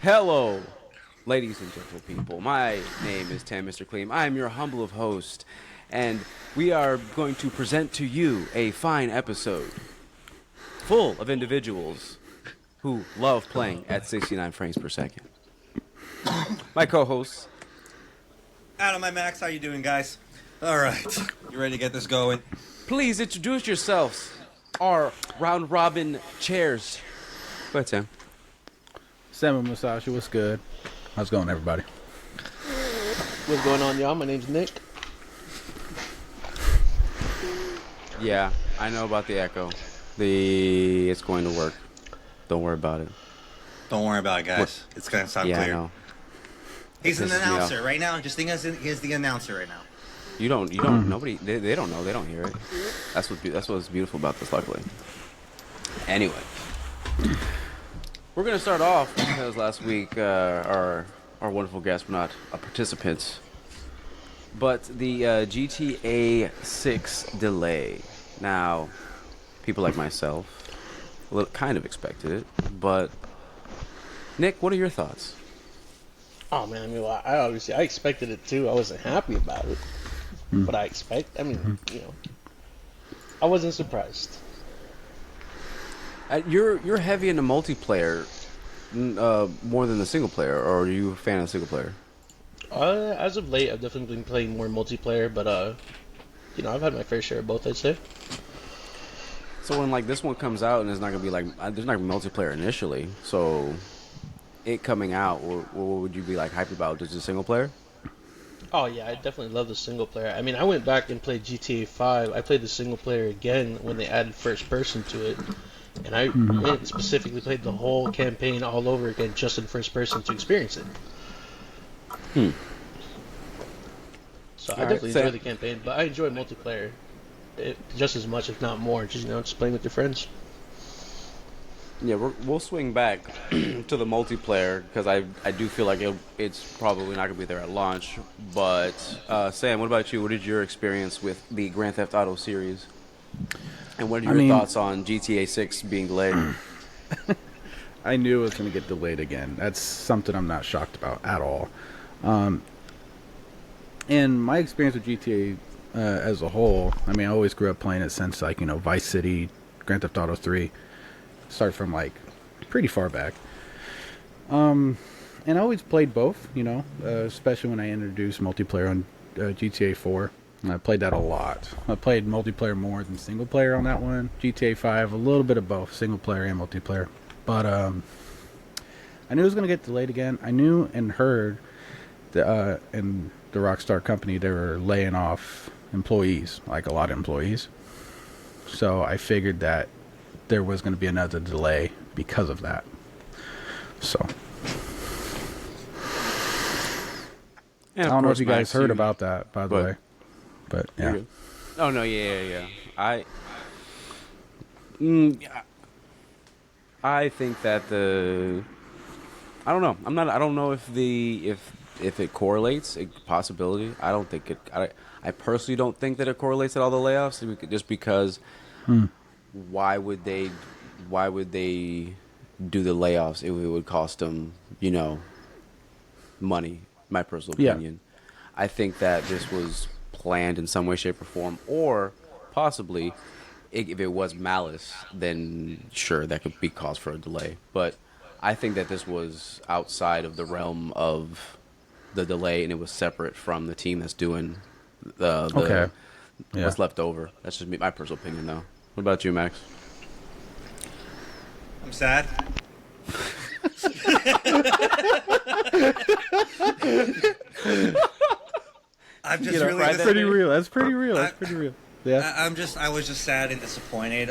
Hello, ladies and gentle people. My name is Tam Mr. Clean. I am your humble of host, and we are going to present to you a fine episode full of individuals who love playing at 69 frames per second. My co-hosts. Adam, my Max, how you doing, guys? All right, you ready to get this going? Please introduce yourselves. Our round robin chairs. Go ahead, Sam. Sam Musashi, what's good? How's it going, everybody? What's going on, y'all? My name's Nick. Yeah, I know about the echo. It's going to work. Don't worry about it. Don't worry about it, guys. It's gonna sound Yeah, I clear. know. He's an Pisses me off. announcer right now. Just think he's the announcer right now. You don't, nobody, they don't know, they don't hear it. That's what's beautiful about this, luckily. Anyway. We're going to start off because last week our wonderful guests were not participants. But the GTA 6 delay. Now, people like myself kind of expected it, but Nick, what are your thoughts? Oh man, I mean, well, I expected it too. I wasn't happy about it, but I wasn't surprised. You're heavy into multiplayer more than the single player, or are you a fan of the single player? As of late, I've definitely been playing more multiplayer, but I've had my fair share of both, I'd say. So when like this one comes out and it's not gonna be like there's not gonna be multiplayer initially, so it coming out, what would you be like hyped about? Just a single player? Oh yeah, I definitely love the single player. I mean, I went back and played GTA 5. I played the single player again when they added first person to it. And I went and specifically played the whole campaign all over again just in first person to experience it. So I definitely enjoy the campaign, but I enjoy multiplayer just as much, if not more. Just playing with your friends. Yeah, we'll swing back to the multiplayer because I do feel like it's probably not gonna be there at launch. But Sam, what about you? What is your experience with the Grand Theft Auto series? And what are your thoughts on GTA 6 being delayed? I knew it was going to get delayed again. That's something I'm not shocked about at all. And my experience with GTA as a whole, I mean, I always grew up playing it since, like, Vice City, Grand Theft Auto 3. Started from, like, pretty far back. And I always played both, especially when I introduced multiplayer on GTA 4. I played that a lot. I played multiplayer more than single player on that one. GTA 5, a little bit of both, single player and multiplayer. But I knew it was going to get delayed again. I knew and heard that in the Rockstar company they were laying off employees, like a lot of employees. So I figured that there was going to be another delay because of that. So I don't know if you guys heard about that, by the way. But yeah. Oh no, yeah. I think that I don't know. I don't know if it correlates. A possibility. I don't think it. I personally don't think that it correlates at all the layoffs. Just because. Why would they do the layoffs? It would cost them, money. My personal opinion. I think that this was planned in some way, shape, or form, or possibly, if it was malice, then sure, that could be cause for a delay. But I think that this was outside of the realm of the delay, and it was separate from the team that's doing what's left over. That's just my personal opinion, though. What about you, Max? I'm sad. I'm just really. That's pretty real. That's pretty real. Yeah. I was just sad and disappointed.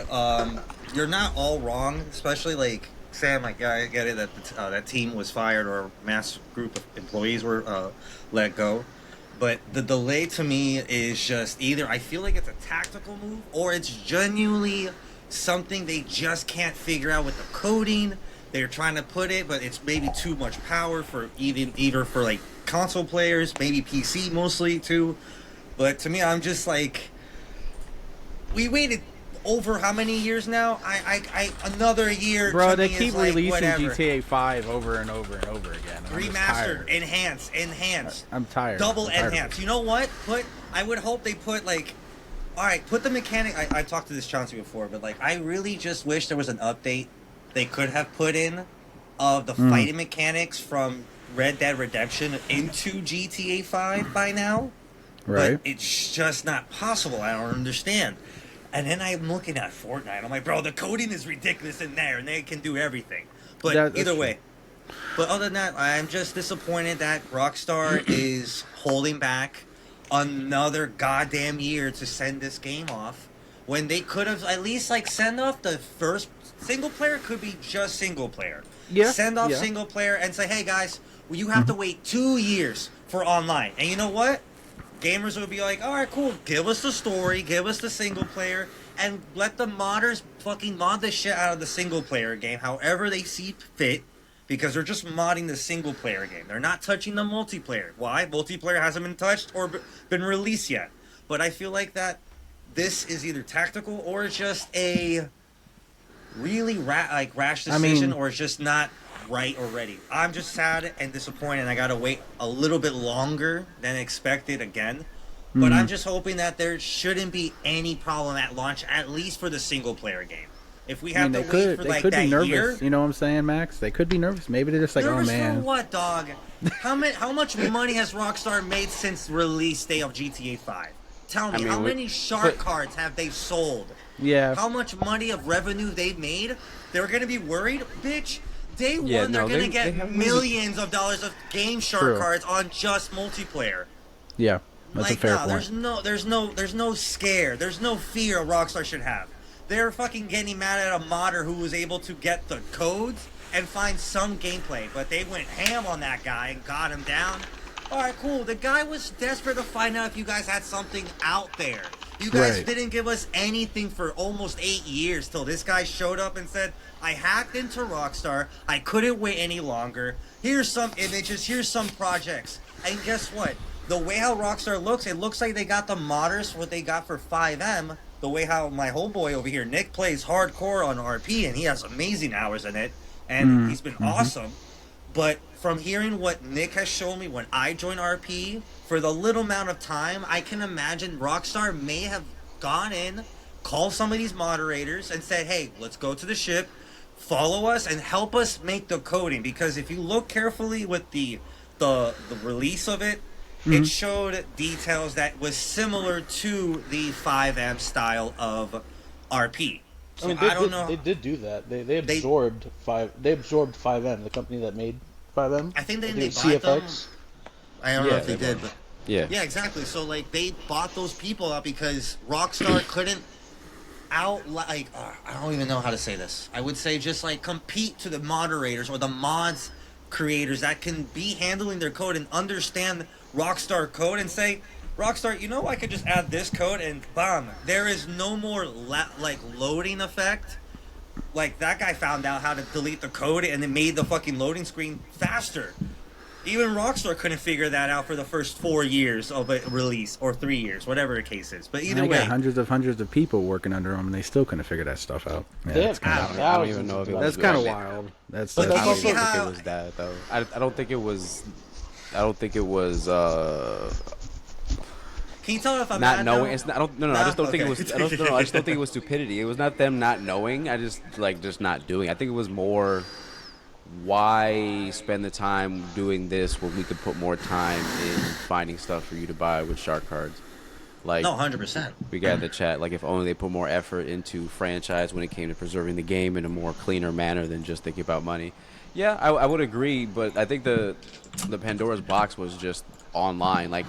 You're not all wrong, especially like Sam. Like, I get it that that team was fired or a mass group of employees were let go. But the delay to me is just either I feel like it's a tactical move or it's genuinely something they just can't figure out with the coding. They're trying to put it, but it's maybe too much power for either for like console players, maybe PC mostly too. But to me, I'm just like, we waited over how many years now? Another year. Bro, to they me keep is like, releasing whatever. GTA 5 over and over and over again. I'm just Remastered, tired. enhanced. I'm tired. Double I'm tired of enhanced. it. You know what? I would hope they put like, all right, put the mechanic. I talked to this Chauncey before, but like, I really just wish there was an update they could have put in of the fighting mechanics from Red Dead Redemption into GTA 5 by now. Right. But it's just not possible. I don't understand. And then I'm looking at Fortnite. I'm like, bro, the coding is ridiculous in there, and they can do everything. But That's either true. way. But other than that, I'm just disappointed that Rockstar is holding back another goddamn year to send this game off when they could have at least like send off the first single player. Could be just single player. Yeah, Send off yeah. single player and say, hey guys, well, you have to wait 2 years for online. And you know what? Gamers would be like, all right, cool. Give us the story, give us the single player, and let the modders fucking mod the shit out of the single player game however they see fit, because they're just modding the single player game. They're not touching the multiplayer. Why? Multiplayer hasn't been touched or been released yet. But I feel like that this is either tactical or just a really rash decision, or it's just not right already. I'm just sad and disappointed. I gotta wait a little bit longer than expected again. But I'm just hoping that there shouldn't be any problem at launch, at least for the single player game. If we have they to could wait for they like could that be nervous. year, You know what I'm saying, Max? They could be nervous. Maybe they're just like, nervous oh for man. what, dog? How much money has Rockstar made since release day of GTA 5? Tell me, I mean, how many shark cards have they sold? Yeah. How much money of revenue they've made? They're gonna be worried, bitch. Day Yeah, one, they're no, gonna they get have millions of dollars of game shark True. cards on just multiplayer. Yeah. That's Like, a fair no, point. there's no scare, there's no fear Rockstar should have. They're fucking getting mad at a modder who was able to get the codes and find some gameplay, but they went ham on that guy and got him down. All right, cool. The guy was desperate to find out if you guys had something out there. You guys Right. didn't give us anything for almost 8 years till this guy showed up and said, I hacked into Rockstar. I couldn't wait any longer. Here's some images. Here's some projects. And guess what? The way how Rockstar looks, it looks like they got the modders what they got for 5M. The way how my whole boy over here, Nick, plays hardcore on RP, and he has amazing hours in it. And he's been awesome. But from hearing what Nick has shown me when I joined RP, for the little amount of time, I can imagine Rockstar may have gone in, called some of these moderators, and said, hey, let's go to the ship, follow us, and help us make the coding. Because if you look carefully with the release of it, it showed details that was similar to the 5M style of RP. So I mean, I don't know. They did do that. They absorbed They absorbed 5M, the company that made 5M. I think they it was bought them. CFX. I don't know Yeah, if they they did, but Yeah. yeah, exactly. So like they bought those people up because Rockstar couldn't I don't even know how to say this. I would say just like compete to the moderators or the mods creators that can be handling their code and understand Rockstar code and say, Rockstar, you know, I could just add this code and bam, there is no more loading effect. Like that guy found out how to delete the code and it made the fucking loading screen faster. Even Rockstar couldn't figure that out for the first 4 years of a release, or 3 years, whatever the case is. But either They way, got hundreds of people working under them, and they still couldn't figure that stuff out. Yeah, They that's have kind of I don't even know if it was that's kind of wild. That's But I you don't see think how- it was that though. I don't think it was. I don't think it was. can you tell if I'm Not mad knowing. now? It's not. I don't. No. Nah, I just don't think it okay. was. I don't know. I just don't think it was stupidity. It was not them not knowing. I just not doing. I think it was more. Why spend the time doing this when we could put more time in finding stuff for you to buy with shark cards? Like, No, 100%. we got in the chat. Like, if only they put more effort into franchise when it came to preserving the game in a more cleaner manner than just thinking about money. Yeah, I would agree, but I think the Pandora's box was just online. Like,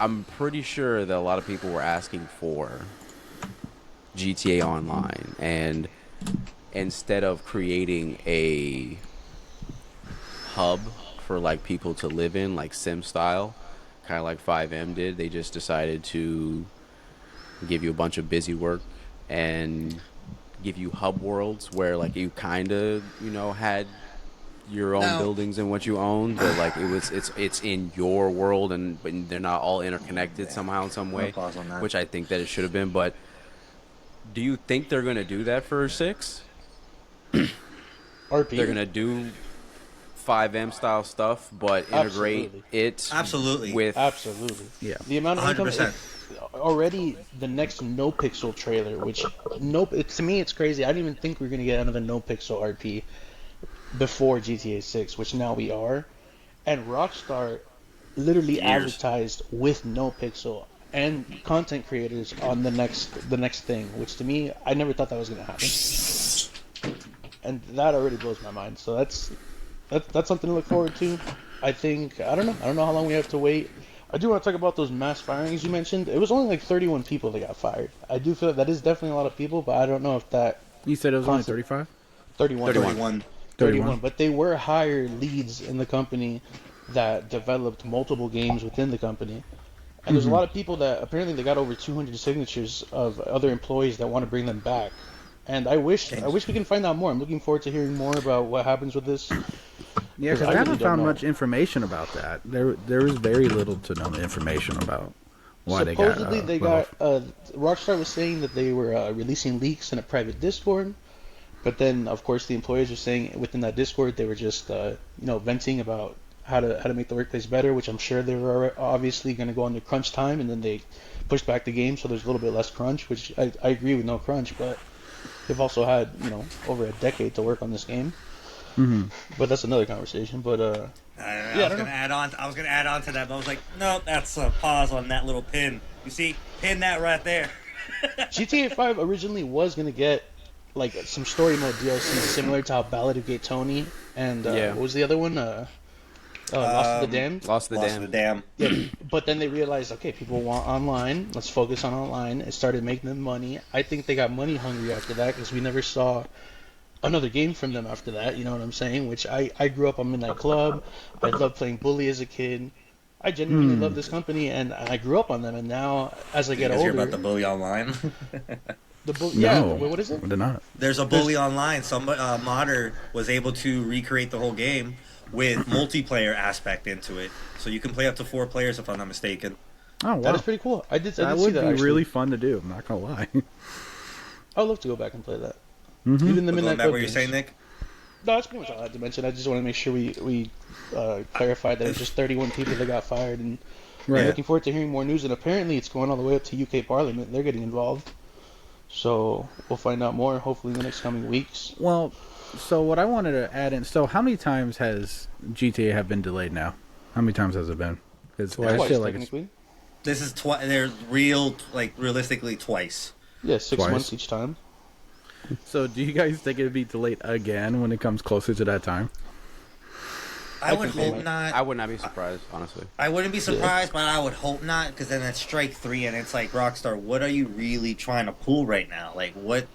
I'm pretty sure that a lot of people were asking for GTA Online, and instead of creating a hub for like people to live in, like Sim style, kind of like 5M did, they just decided to give you a bunch of busy work and give you hub worlds where like you kind of had your own Now- buildings and what you own, but like it's in your world, but they're not all interconnected somehow in some way, pause on that. which I think that it should have been. But Do you think they're gonna do that for 6? RP. They're gonna do 5M style stuff, but integrate Absolutely. it Absolutely. with. Absolutely. Yeah. The amount of income 100%. already the next no pixel trailer, which to me it's crazy. I didn't even think we were gonna get another no pixel RP before GTA 6, which now we are. And Rockstar literally Years. advertised with no pixel and content creators on the next thing, which to me I never thought that was gonna happen. And that already blows my mind. So that's something to look forward to. I think I don't know how long we have to wait. I do want to talk about those mass firings you mentioned. It was only like 31 people that got fired. I do feel that is definitely a lot of people, but I don't know if that You said it was only Concept- 35? 31. 31. 31, but they were higher leads in the company that developed multiple games within the company. And there's a lot of people that apparently they got over 200 signatures of other employees that want to bring them back. And I wish we can find out more. I'm looking forward to hearing more about what happens with this. Yeah, 'Cause because I I really haven't don't found know. much information about that. There is very little to no information about why they got Supposedly they let got off. Rockstar was saying that they were releasing leaks in a private Discord, but then of course the employees were saying within that Discord they were just venting about how to make the workplace better, which I'm sure they were obviously going to go under crunch time, and then they pushed back the game so there's a little bit less crunch, which I agree with no crunch, but they've also had over a decade to work on this game. But that's another conversation. But I I was don't gonna add on. I was gonna add on to that, but I was like, nope. That's a pause on that little pin. You see, pin that right there. GTA 5 originally was gonna get like some story mode DLC similar to how Ballad of Gay Tony and Yeah. what was the other one? Lost to the Damned. Lost the Lost Dam. the dam. Yeah, but then they realized, okay, people want online. Let's focus on online. It started making them money. I think they got money hungry after that because we never saw another game from them after that. You know what I'm saying? Which I grew up on Midnight Club. I loved playing Bully as a kid. I genuinely love this company, and I grew up on them. And now, as I Did get you guys hear older, about the bully online? yeah, No, what is it? I did not. There's a bully online. Some modder was able to recreate the whole game with multiplayer aspect into it, so you can play up to 4 players if I'm not mistaken. Oh, wow. That is pretty cool. I did That see would that be actually. really fun to do. I'm not going to lie. I'd love to go back and play that. Even the But Midnight going back Club what you're games. saying, Nick? No, that's pretty much all I had to mention. I just want to make sure we clarified that it was just 31 people that got fired, and Right. I'm looking forward to hearing more news. And apparently, it's going all the way up to UK Parliament. They're getting involved, so we'll find out more hopefully in the next coming weeks. Well, so what I wanted to add in, so how many times has GTA have been delayed now? How many times has it been? Because I Twice, feel like it's technically. This is they're realistically twice. Yeah, 6 Twice. months each time. So do you guys think it'd be delayed again when it comes closer to that time? I would think they hope might. not. I would not be surprised, honestly. I wouldn't be surprised, but I would hope not, because then it's strike 3, and it's like, Rockstar, what are you really trying to pull right now? Like, what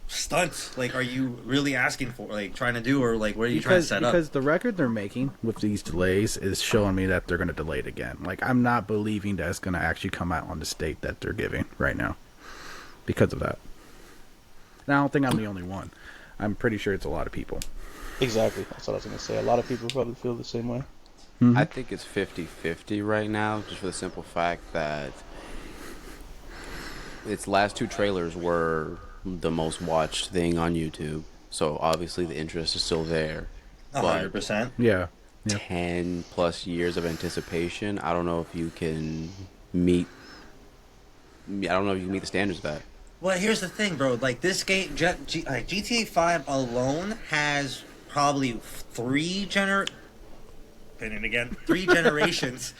stunts, like, are you really asking for, like, trying to do, or, like, what are you trying to set up? Because the record they're making with these delays is showing me that they're going to delay it again. Like, I'm not believing that it's going to actually come out on the state that they're giving right now because of that. And I don't think I'm the only one. I'm pretty sure it's a lot of people. Exactly. That's what I was going to say. A lot of people probably feel the same way. I think it's 50-50 right now, just for the simple fact that its last 2 trailers were the most watched thing on YouTube. So obviously the interest is still there. But 100%. Yeah. Yeah. 10 plus years of anticipation, I don't know if you can meet. I don't know if you can meet the standards of that. Well, here's the thing, bro. Like, this game, GTA 5 alone has probably 3 generations,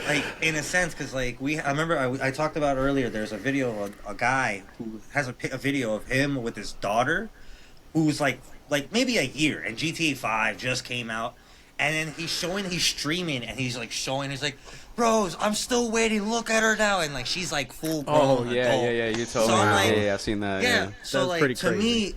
like, in a sense, because, like, I remember I talked about earlier, there's a video of a guy who has a video of him with his daughter, who's, like maybe a year, and GTA 5 just came out, and then he's streaming, and he's like, bros, I'm still waiting, look at her now, and, like, she's, like, full grown adult. You told So, me. like, Yeah, I've seen that. Yeah, so, That's like, pretty to crazy.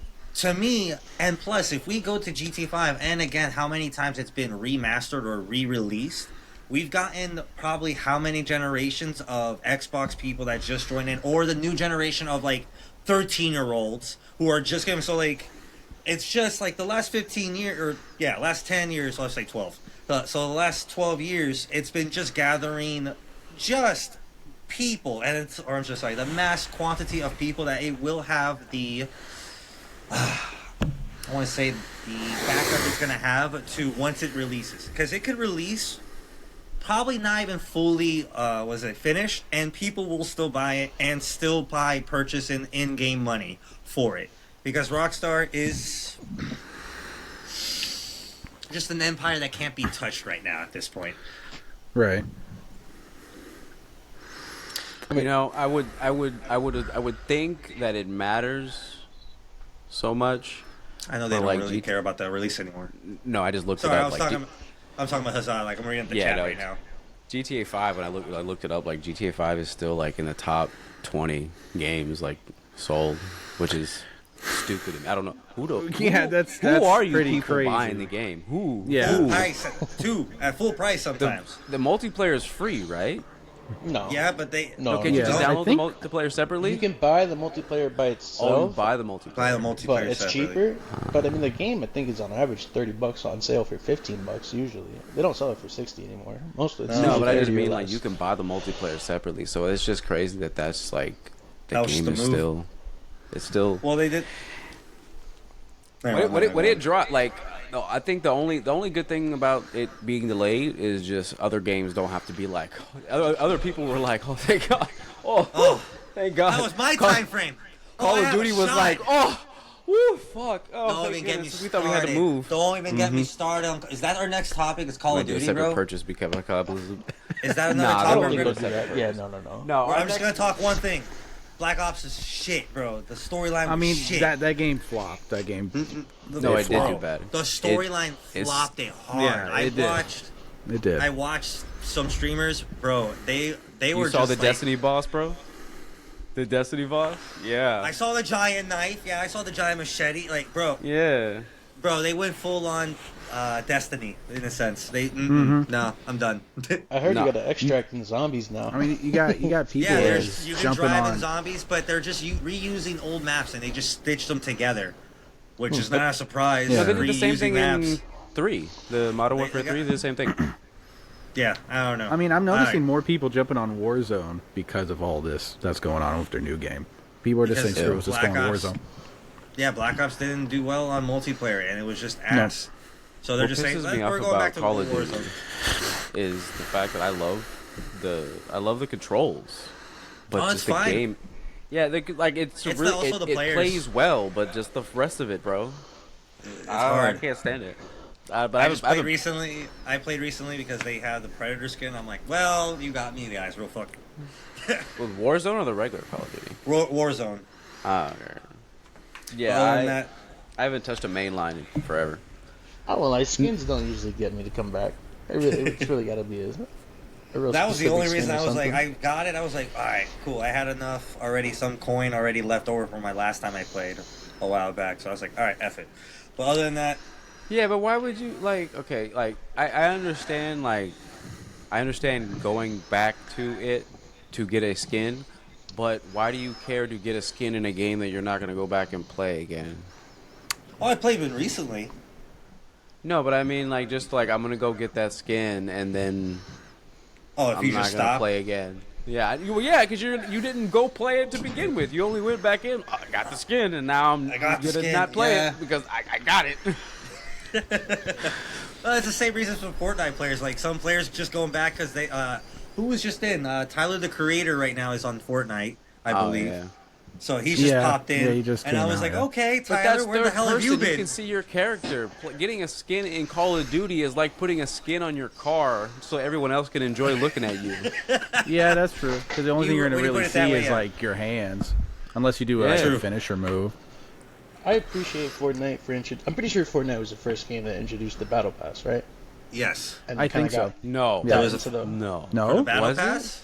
me, and plus, if we go to GTA 5, and again, how many times it's been remastered or re-released, we've gotten probably how many generations of Xbox people that just joined in, or the new generation of, like, 13-year-olds who are just getting, so, like, it's just, like, the last 15 years, or, yeah, last 10 years, let's say 12. So the last 12 years, it's been just gathering just people, and it's or I'm just sorry, the mass quantity of people that it will have the I want to say the backup it's going to have to once it releases, because it could release probably not even fully finished, and people will still buy it and still purchase in-game money for it, because Rockstar is just an empire that can't be touched right now at this point. Right. You know, I would think that it matters so much. I know they don't really care about the release anymore. No, I just looked Sorry, it I up. was talking. I'm talking about Huzzah. Like I'm reading the chat right now. GTA 5. When I looked it up. Like GTA 5 is still like in the top 20 games like sold, which is stupid. I don't know that's who are you pretty people crazy. buying the game? Who? Yeah. Who? Price at full price sometimes. The multiplayer is free, right? No. Yeah, but they No. Can you Yeah. just I download think- the multiplayer separately? You can buy the multiplayer by Oh, itself. you buy the multiplayer. buy the multiplayer, But it's separately. cheaper. But I mean, the game I think is on average $30 on sale for $15 usually. They don't sell it for $60 anymore. Most of it's No, but I just 30 or mean like less. you can buy the multiplayer separately. So it's just crazy that's like the That was game the is move. still. It's still. Well, they did. What it dropped like. No, I think the only good thing about it being delayed is just other games don't have to be like other people were like, oh thank God, oh thank God. That was my time frame. Call I of have Duty a was shot. like, oh, woo, fuck, oh, Don't thank even get me goodness. started. We thought we had to move. Don't even get me started. Is that our next topic? Is Call Might of do a Duty, separate bro? purchase because Is that another Nah, I topic? don't we're think gonna they'll do do separate that. Yeah, purchase. no. No, Well, I'm just gonna talk one thing. Black Ops is shit, bro. The storyline was I mean, shit. that game flopped. That game. No, it did Bro, do bad. The storyline it's- flopped it hard. Yeah, it did. It did. I watched some streamers, bro. They You were saw just the like, Destiny boss, bro? The Destiny boss? Yeah. I saw the giant knife. Yeah, I saw the giant machete. Like, bro, Yeah. they went full on Destiny in a sense. They no, I'm done. I heard No. you got to extract in zombies now. I mean, you got people Yeah, that are there's you can jumping drive on. in zombies, but they're just reusing old maps and they just stitched them together, which is not a surprise. Yeah. No, they did the same Reusing thing maps. in 3. The Modern Warfare they 3 got- did the same thing. Yeah, I don't know. I mean, I'm noticing Alright. more people jumping on Warzone because of all this that's going on with their new game. People are just saying, Because screw it, let's just go Black on Ops- Warzone. Yeah, Black Ops didn't do well on multiplayer, and it was just ass. So they're What just saying, pisses me off we're going back about to Call of Duty Warzone. is the fact that I love the controls, but Oh, it's just the fine. game. Yeah, like it's It's really also the it players. plays well, but just the rest of it, bro. It's I hard. can't stand it. But I just played recently. I played recently because they have the Predator skin. I'm like, well, you got me, guys, real fuck. with Warzone or the regular Call of Duty. Warzone. Okay. Other Yeah, than that, I haven't touched a main line in forever. I won't lie, skins don't usually get me to come back. It's really got to be a real that was the specific only skin reason or I was like, something. I got it. I was like, all right, cool. I had enough already, some coin already left over from my last time I played a while back. So I was like, all right, F it. But other than that, Yeah, but why would you like? Okay, like I understand going back to it to get a skin, but why do you care to get a skin in a game that you're not gonna go back and play again? oh, I played it recently. No, but I mean like just like I'm gonna go get that skin and then Oh, if I'm you not just gonna stop. play again. Yeah, because you didn't go play it to begin with. You only went back in. Oh, I got the skin, and now I'm I got the gonna skin, not play yeah. it because I got it. Well, it's the same reason for Fortnite players. Like some players just going back because they. Who was just in? Tyler the Creator right now is on Fortnite, I believe. Yeah. So he's just Yeah, popped in, yeah, he just and I came was out, like, yeah. okay, But Tyler, that's where the third hell have person. you been? can see your character. Getting a skin in Call of Duty is like putting a skin on your car, so everyone else can enjoy looking at you. Yeah, that's true. Because the only thing you're when going to you really put it that see way, is yeah. like your hands, unless you do Yeah. like, True. a finisher move. I appreciate Fortnite for I'm pretty sure Fortnite was the first game that introduced the Battle Pass, right? Yes. And I kinda think so. got No, Yeah. that was into the no. The No, Battle Was it? Pass.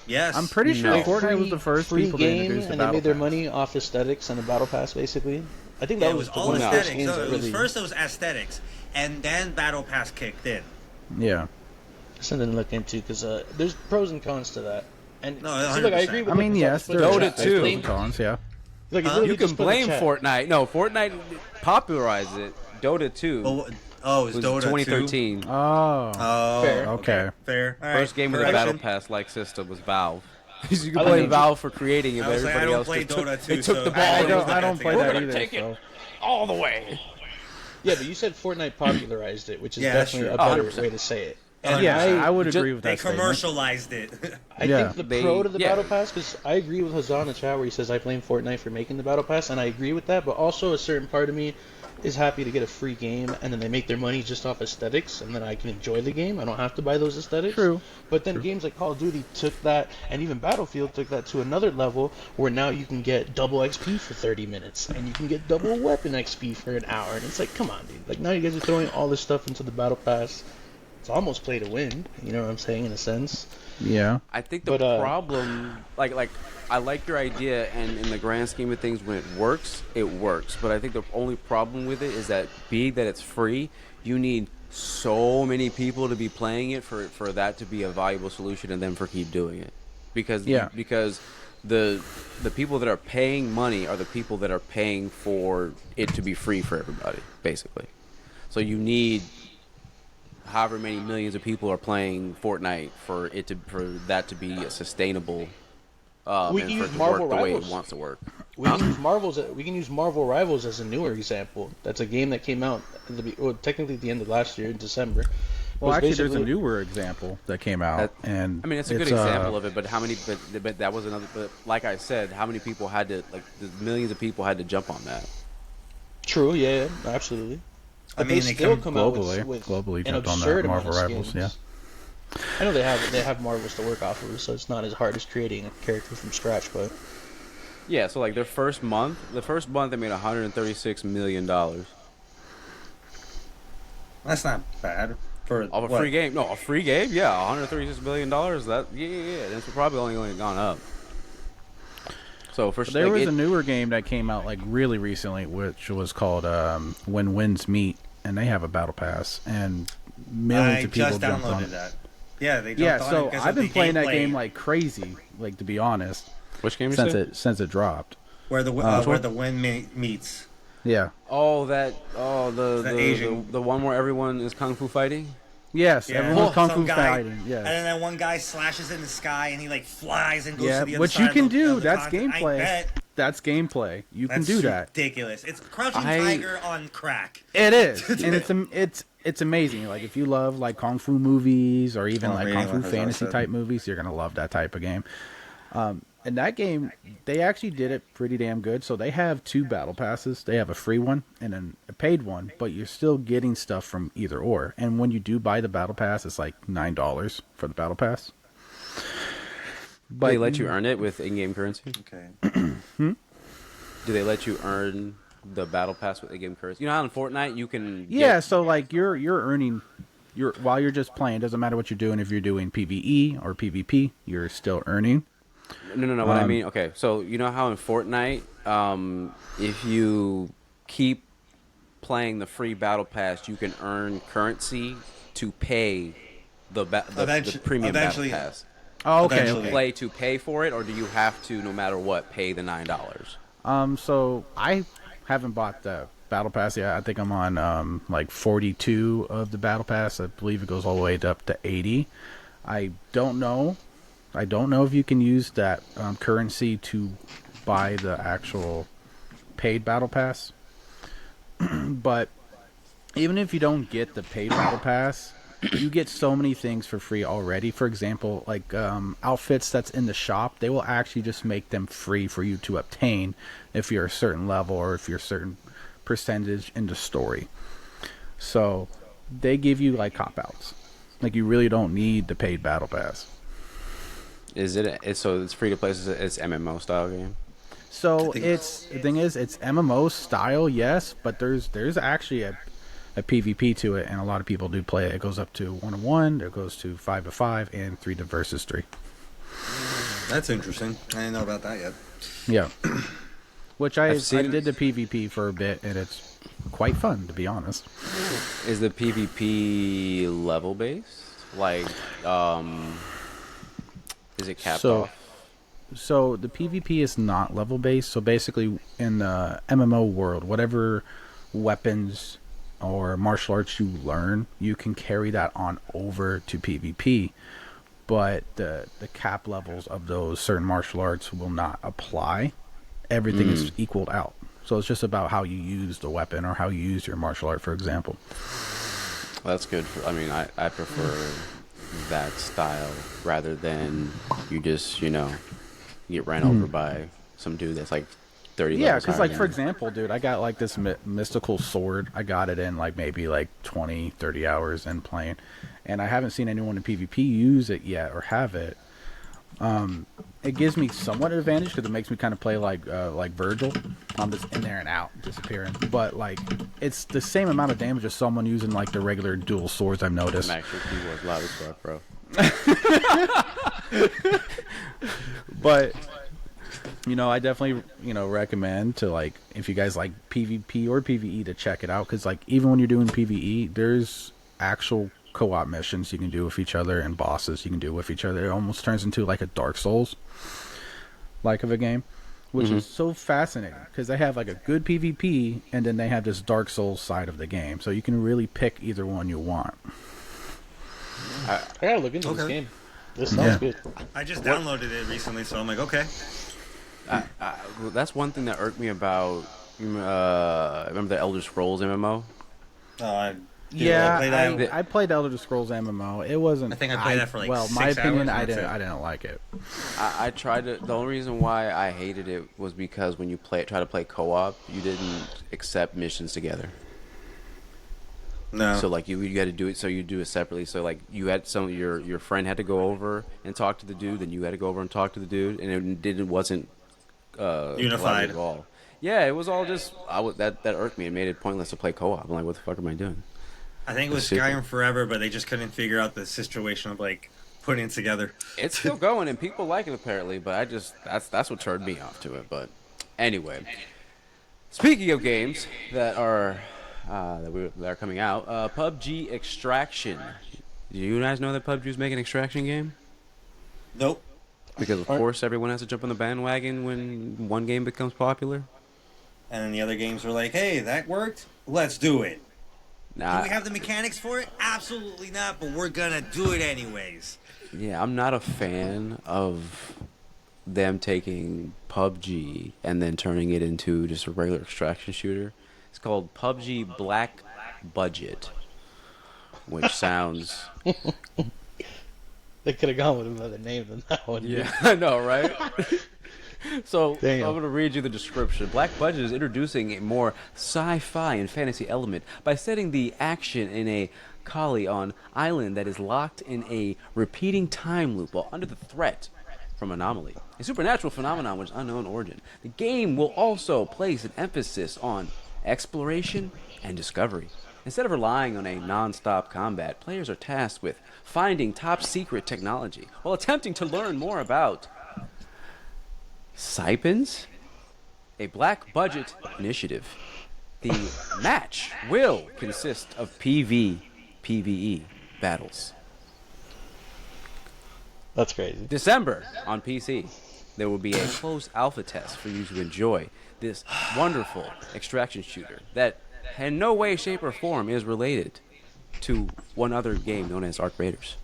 Yes. I'm pretty sure No. Fortnite was the first free people to game, introduce the and they battle made their pass. money off aesthetics and the Battle Pass, basically. I think that Yeah, it was was all one of the first aesthetics. games So that it was really. first it was aesthetics, and then Battle Pass kicked in. Yeah. Something to look into because there's pros and cons to that. And No, see, look, I 100%. agree with I mean, what yes, Dota there's Dota there's too. pros and cons, yeah. Look, Huh? You can blame Fortnite. No, Fortnite popularized it. Dota 2 Oh, it was was Dota 2? 2013. Oh. Oh, Fair. Okay. Fair. All right. First game with a Correction. battle pass like system was Valve. You can I blame like- Valve for creating it, I but was like, I everybody don't else play just took, Dota 2, they took so the ball. I and don't- was like, I don't play "We're that gonna either. take it So. all the way." Yeah, but you said Fortnite popularized it, which is Yeah, that's definitely true. a better 100%. way to say it. And Yeah, I would Just- agree with They that statement. commercialized it. I Yeah. think the pro to the Yeah. battle pass, because I agree with Hazan in the chat where he says I blame Fortnite for making the battle pass, and I agree with that. But also a certain part of me is happy to get a free game, and then they make their money just off aesthetics, and then I can enjoy the game. I don't have to buy those aesthetics. True. But then games like Call of Duty took that, and even Battlefield took that to another level, where now you can get double XP for 30 minutes, and you can get double weapon XP for an hour, and it's like, come on, dude. Like now you guys are throwing all this stuff into the battle pass. It's almost play to win. You know what I'm saying, in a sense. Yeah. I think the But, problem, like I like your idea, and in the grand scheme of things, when it works, it works. But I think the only problem with it is that being that it's free, you need so many people to be playing it for that to be a valuable solution, and then for keep doing it, because the people that are paying money are the people that are paying for it to be free for everybody, basically. So you need however many millions of people are playing Fortnite for that to be a sustainable We and can for use it to Marvel work the way it Rivals. wants to work. We can use Marvel Rivals as a newer example. That's a game that came out technically at the end of last year in December. Well, Was actually, there's a basically- newer example that came out, and I mean, it's a good example of it, but how many? But that was another. But like I said, how many people had to the millions of people had to jump on that? True, yeah, absolutely. I But mean, they they still come come out globally- with globally an jumped on that absurd amount Marvel of Rivals, skins. I know they have Marvels to work off of, so it's not as hard as creating a character from scratch. But Yeah, so like the first month they made $136 million That's not bad for off a what? free game. No, a free game. Yeah, $136 million. That yeah. That's probably only gone up. So for there like, was a newer game that came out like really recently, which was called When Winds Meet, and they have a battle pass, and millions I of people just jumped on downloaded it. that. Yeah, they jumped Yeah, on it so because I've of been the playing that gameplay, game like crazy, like to be honest, which game? since it dropped. where the one? wind meets. Yeah. The Asian- the one where everyone is kung fu fighting. Yes, Yeah, everyone's kung some fu guy- fighting. And Yeah. then that one guy slashes in the sky and he like flies and goes Yeah, to the other which side you of can the- do. of the That's continent. I gameplay. bet. That's gameplay. You can That's do that. ridiculous. It's Crouching I- Tiger on crack. It is, and it's amazing. Like if you love like kung fu movies or even Oh, like yeah, kung like fu Hazard fantasy said. type movies, you're gonna love that type of game. And that game, they actually did it pretty damn good. So they have 2 battle passes. They have a free one and then a paid one, but you're still getting stuff from either or. And when you do buy the battle pass, it's like $9 for the battle pass. But they let you earn it with in-game currency. Okay. Do they let you earn the battle pass with in-game currency? You know how in Fortnite you can. Yeah, so like you're earning while you're just playing. Doesn't matter what you're doing. If you're doing PVE or PvP, you're still earning. No. What I mean, okay. So you know how in Fortnite, if you keep playing the free battle pass, you can earn currency to pay the premium eventually- battle pass. Oh, okay. Eventually. Okay. Play to pay for it, or do you have to, no matter what, pay the $9? So I haven't bought the battle pass yet. I think I'm on like 42 of the battle pass. I believe it goes all the way up to 80. I don't know if you can use that currency to buy the actual paid battle pass. But even if you don't get the paid battle pass, you get so many things for free already. For example, like outfits that's in the shop, they will actually just make them free for you to obtain if you're a certain level or if you're a certain percentage in the story. So they give you like cop-outs. Like you really don't need the paid battle pass. So it's free to play. It's MMO style game. So think- the thing is, it's MMO style, yes, but there's actually a PvP to it, and a lot of people do play it. It goes up to 1-on-1, it goes to 5-5, and 3 versus 3. That's interesting. I didn't know about that yet. Yeah. Which I seen- did the PvP for a bit, and it's quite fun, to be honest. Is the PvP level based? Like, is it capped off? So the PvP is not level based. So basically, in the MMO world, whatever weapons or martial arts you learn, you can carry that on over to PvP. but the cap levels of those certain martial arts will not apply. Everything is equaled out. So it's just about how you use the weapon or how you use your martial art, for example. That's good. I mean, I prefer that style rather than you just, get ran over by some dude that's like 30 Yeah, levels because higher like than for you. example, dude, I got like this mystical sword. I got it in like maybe like 20, 30 hours in playing, and I haven't seen anyone in PvP use it yet or have it. It gives me somewhat an advantage because it makes me kind of play like Virgil. I'm just in there and out, disappearing. But like, it's the same amount of damage as someone using like the regular dual swords. I've noticed. Max, your keyboard's loud as fuck, bro. But I definitely recommend to like if you guys like PvP or PvE to check it out because like even when you're doing PvE, there's actual co-op missions you can do with each other and bosses you can do with each other. It almost turns into like a Dark Souls like of a game, which is so fascinating because they have like a good PvP and then they have this Dark Souls side of the game, so you can really pick either one you want. I gotta look into this Okay. game. This sounds good. I just downloaded it recently, so I'm like, okay. Well, that's one thing that irked me about. Remember the Elder Scrolls MMO? I played Elder Scrolls MMO. It wasn't. I think I played that for like well, 6 my opinion, hours, I that's it. didn't like it. I tried to. The only reason why I hated it was because when you try to play co-op, you didn't accept missions together. No. So like you got to do it. So you do it separately. So like you had your friend had to go over and talk to the dude. Then you had to go over and talk to the dude, and it wasn't Unified. collaborative at all. Yeah, it was all just that irked me. It made it pointless to play co-op. I'm like, what the fuck am I doing? I think it was Super. Skyrim Forever, but they just couldn't figure out the situation of like putting it together. It's still going and people like it apparently, but I just that's what turned me off to it. But anyway, speaking of games that are that are coming out, PUBG Extraction. Do you guys know that PUBG is making an Extraction game? Nope. Because of course everyone has to jump on the bandwagon when one game becomes popular. And then the other games were like, hey, that worked? Let's do it. Nah, Do we have the mechanics for it? Absolutely not, but we're gonna do it anyways. yeah, I'm not a fan of them taking PUBG and then turning it into just a regular extraction shooter. It's called PUBG Black Budget, which sounds They could have gone with another name than that one. yeah, I know, right? So Damn. I'm going to read you the description. Black Budget is introducing a more sci-fi and fantasy element by setting the action in a Kali-on island that is locked in a repeating time loop while under the threat from anomaly, a supernatural phenomenon with unknown origin. The game will also place an emphasis on exploration and discovery. Instead of relying on a non-stop combat, players are tasked with finding top-secret technology while attempting to learn more about Saipins, a black budget initiative. The match will consist of PvE battles. That's crazy. December on PC. There will be a closed alpha test for you to enjoy this wonderful extraction shooter that in no way, shape, or form is related to one other game known as Arc Raiders.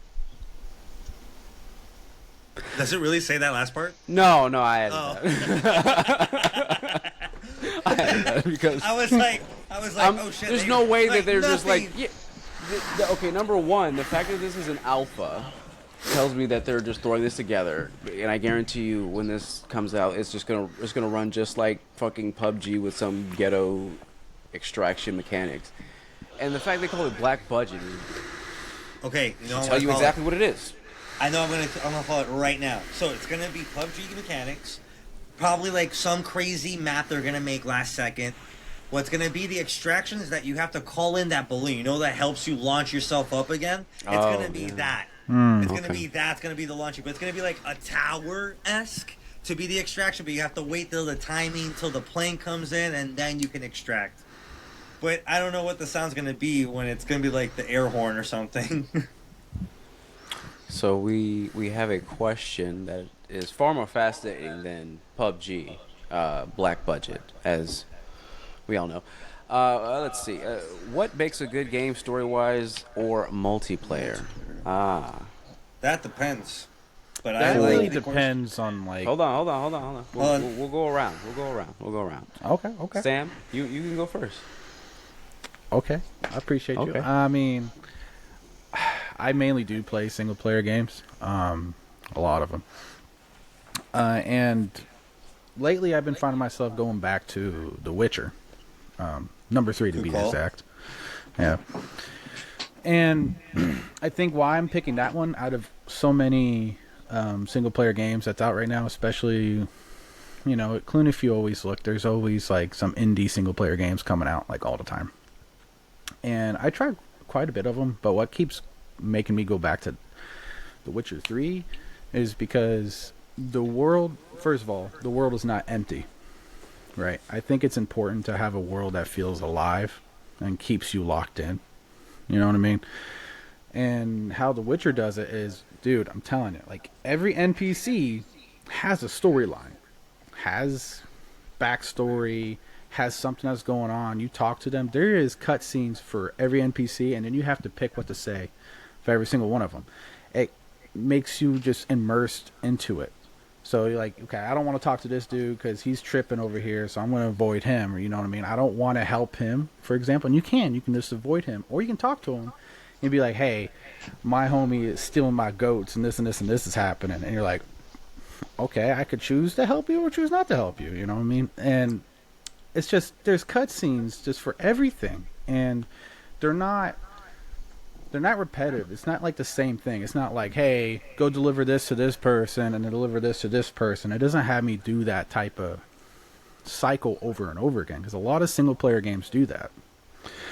Does it really say that last part? No, I added Oh. that. I added that because I was like, oh shit. there's they- no way that they're just nothing. like, yeah. Okay, number one, the fact that this is an alpha tells me that they're just throwing this together, and I guarantee you, when this comes out, it's gonna run just like fucking PUBG with some ghetto extraction mechanics. And the fact they call it black budget Okay, you know tell you exactly what it is. I know I'm gonna call it right now. So it's gonna be PUBG mechanics, probably like some crazy map they're gonna make last second. What's gonna be the extraction is that you have to call in that balloon. You know that helps you launch yourself up again. It's gonna be that. It's gonna be that. It's gonna be the launching, but it's gonna be like a tower-esque to be the extraction. But you have to wait till the timing till the plane comes in, and then you can extract. But I don't know what the sound's gonna be when it's gonna be like the air horn or something. So we have a question that is far more fascinating than PUBG, black budget, as we all know. Let's see. What makes a good game story-wise or multiplayer? That depends. But That I really like the depends on like. Hold on. Well, We'll go around. We'll go around. Okay. Sam, you can go first. Okay, I appreciate you. Okay. I mean, I mainly do play single player games. A lot of them. And lately, I've been finding myself going back to The Witcher, number 3 to Good be call. exact. Yeah. And I think why I'm picking that one out of so many single player games that's out right now, especially, you know, including if you always look, there's always like some indie single player games coming out like all the time. And I tried quite a bit of them, but what keeps making me go back to The Witcher 3 is because the world, first of all, the world is not empty, right? I think it's important to have a world that feels alive and keeps you locked in. You know what I mean? And how The Witcher does it is, dude, I'm telling you, like every NPC has a storyline, has backstory, has something that's going on. You talk to them. There is cutscenes for every NPC, and then you have to pick what to say for every single one of them. It makes you just immersed into it. So you're like, okay, I don't want to talk to this dude because he's tripping over here, so I'm going to avoid him. Or you know what I mean? I don't want to help him, for example. And you can just avoid him, or you can talk to him and be like, hey, my homie is stealing my goats, and this and this and this is happening. And you're like, okay, I could choose to help you or choose not to help you. You know what I mean? And it's just, there's cutscenes just for everything, and they're not repetitive. It's not like the same thing. It's not like, hey, go deliver this to this person and then deliver this to this person. It doesn't have me do that type of cycle over and over again, because a lot of single player games do that.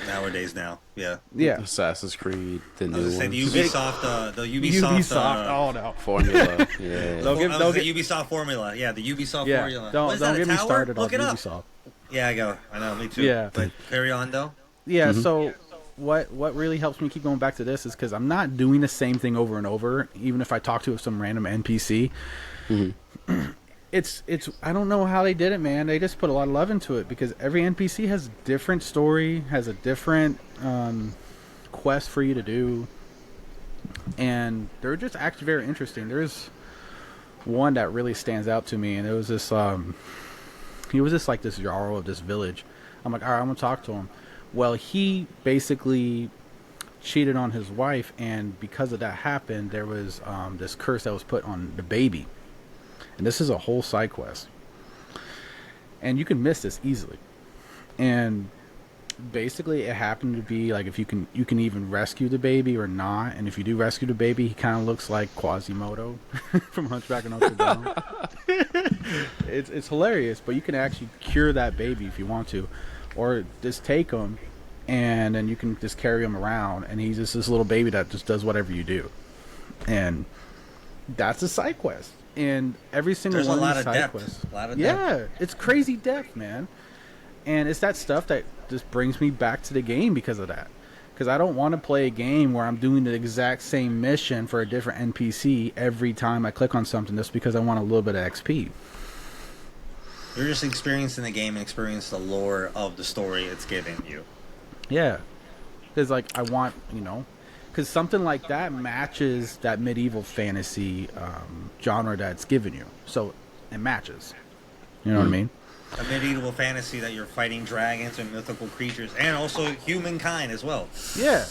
Nowadays, yeah. Assassin's Creed, the I new was one. gonna say the Ubisoft, Oh no. Formula. Yeah. Don't get- the Ubisoft formula. Yeah, the Ubisoft Yeah. formula. Don't What is that, get a me tower? started on Look it up. Ubisoft. Yeah, I know, me too. Yeah. But carry on though. Yeah. So what really helps me keep going back to this is because I'm not doing the same thing over and over, even if I talk to some random NPC. It's I don't know how they did it, man. They just put a lot of love into it, because every NPC has a different story, has a different quest for you to do, and they're just actually very interesting. There's one that really stands out to me, and it was this he was just like this jarl of this village. I'm like, all right, I'm gonna talk to him. Well, he basically cheated on his wife, and because of that happened, there was this curse that was put on the baby. And this is a whole side quest. And you can miss this easily. And basically it happened to be like, if you can even rescue the baby or not. And if you do rescue the baby, he kind of looks like Quasimodo from Hunchback of Notre Dame. It's hilarious, but you can actually cure that baby if you want to. Or just take him and then you can just carry him around, and he's just this little baby that just does whatever you do. And that's a side quest. And every single There's one a of lot these of side depth. quests. A lot of Yeah, depth. it's crazy depth, man. And it's that stuff that just brings me back to the game because of that. Because I don't want to play a game where I'm doing the exact same mission for a different NPC every time I click on something, just because I want a little bit of XP. You're just experiencing the game and experience the lore of the story it's giving you. Yeah. Because, like, I want, because something like that matches that medieval fantasy genre that's given you. So it matches. You know what I mean? A medieval fantasy that you're fighting dragons and mythical creatures, and also humankind as well. Yeah.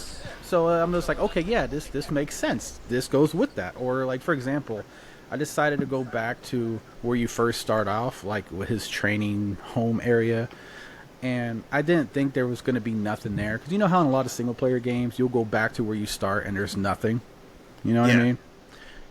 So I'm just like, okay, yeah, this makes sense. This goes with that. Or, like, for example, I decided to go back to where you first start off, like with his training home area. And I didn't think there was going to be nothing there. Because you know how in a lot of single-player games, you'll go back to where you start and there's nothing? You know what I mean?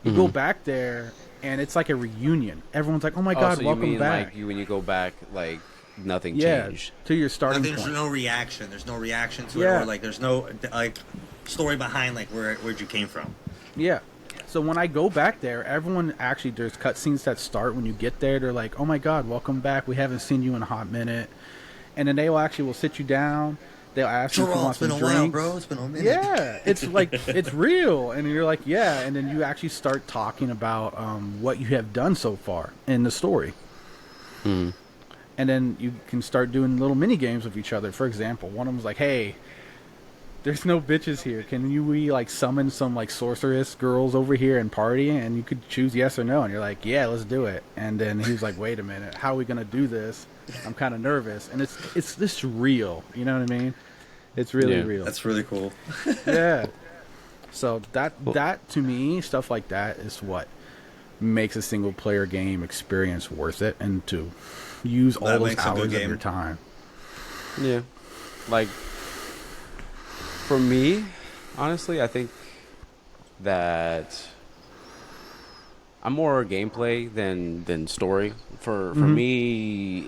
You go back there, and it's like a reunion. Everyone's like, oh my God, so welcome you mean back. like when you go back, like nothing Yeah, changed? to your starting There's point. no reaction. There's no reaction to Yeah. it, or like there's no like story behind like where'd you came from. Yeah. So when I go back there, everyone actually, there's cutscenes that start when you get there. They're like, oh my God, welcome back. We haven't seen you in a hot minute. And then they will sit you down. They'll ask you if you want It's been some a while, drinks. bro. It's been a minute. Yeah, it's like, it's real. And you're like, yeah. And then you actually start talking about what you have done so far in the story. And then you can start doing little mini games with each other. For example, one of them's like, hey, there's no bitches here. We like summon some like sorceress girls over here and party, and you could choose yes or no, and you're like, yeah, let's do it. And then he was like, wait a minute, how are we gonna do this? I'm kind of nervous, and it's this real. You know what I mean? It's really real. That's really cool. Yeah. So that to me, stuff like that is what makes a single player game experience worth it, and to use all those hours of your time. Yeah. Like, for me, honestly, I think that I'm more gameplay than story. For me,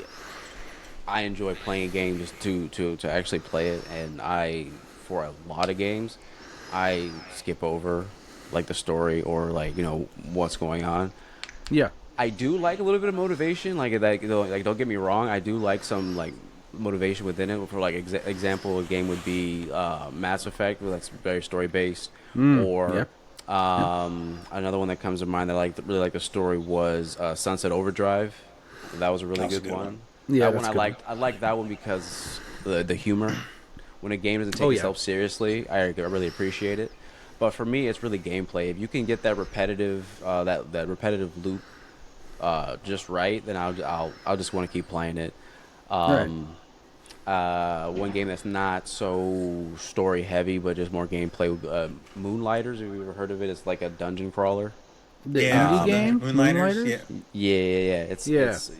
I enjoy playing a game just to actually play it, and for a lot of games, I skip over like the story or like what's going on. Yeah. I do like a little bit of motivation, like don't get me wrong, I do like some like motivation within it. For like example, a game would be Mass Effect, that's very story based, or another one that comes to mind that I really like the story was Sunset Overdrive. That was a really good one. Yeah, that one I liked that one because the humor. When a game doesn't take itself seriously, I really appreciate it. But for me, it's really gameplay. If you can get that repetitive that repetitive loop just right, then I'll just want to keep playing it. One game that's not so story heavy but just more gameplay, Moonlighters. Have you ever heard of it? It's like a dungeon crawler. The indie game, Moonlighters. Yeah. It's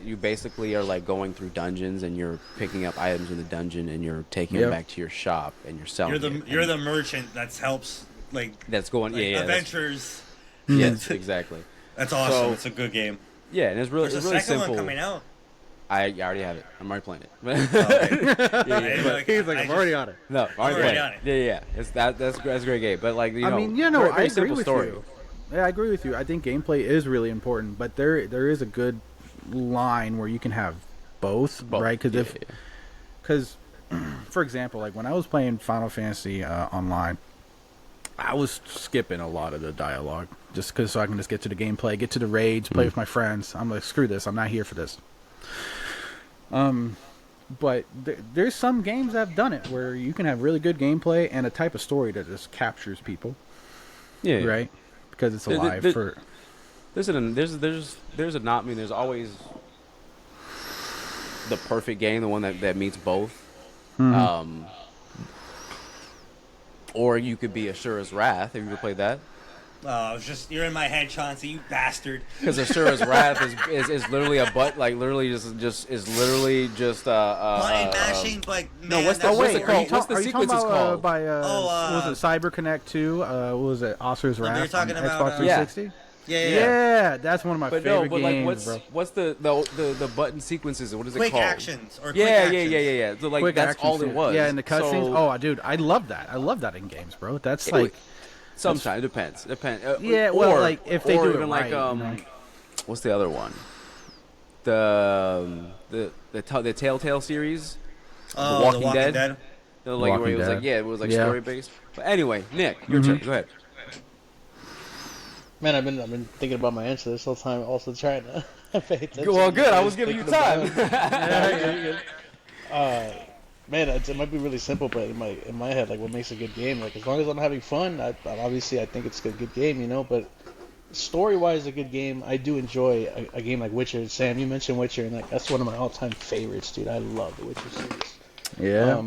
you basically are like going through dungeons and you're picking up items in the dungeon and you're taking them back to your shop and you're selling. You're the merchant that helps that's going adventures. Yes, exactly. That's awesome. So, it's a good game. Yeah, and it's really There's really a second simple. one coming out. I already have it. I'm already playing it. He's like, I'm already on it. No, I'm already on it. Yeah. That's a great game. But like I agree with you. Yeah, I agree with you. I think gameplay is really important, but there is a good line where you can have both. Right? Because for example, like when I was playing Final Fantasy online, I was skipping a lot of the dialogue just so I can just get to the gameplay, get to the raids, play with my friends. I'm like, screw this. I'm not here for this. But there's some games that have done it where you can have really good gameplay and a type of story that just captures people. Yeah. Right? Because it's alive. There's always the perfect game, the one that meets both. Or you could be Ashura's Wrath. Have you ever played that? You're in my head, Chauncey, you bastard. Because Ashura's Wrath is literally a button mashing, but what's it called? What's the sequence is called? Was it CyberConnect 2? Was it Ashura's Wrath? You're talking on about Xbox 360? Yeah, that's one of my favorite games, bro. What's the button sequences? What is it called? Quick actions. Yeah. So like that's all it was. Yeah, and the cutscenes. Dude, I love that. I love that in games, bro. That's like. Sometimes it depends. Like if they do it right. What's the other one? The Telltale series. The Walking Dead. Where it was story based. But anyway, Nick, your turn. Go ahead. Man, I've been thinking about my answer this whole time, also trying to pay attention. Well, good. I was giving you time. Man, it might be really simple, but in my head, like, what makes a good game? Like, as long as I'm having fun, I think it's a good game, But story-wise, a good game. I do enjoy a game like Witcher. Sam, you mentioned Witcher, and that's one of my all-time favorites, dude. I love the Witcher series. Yeah.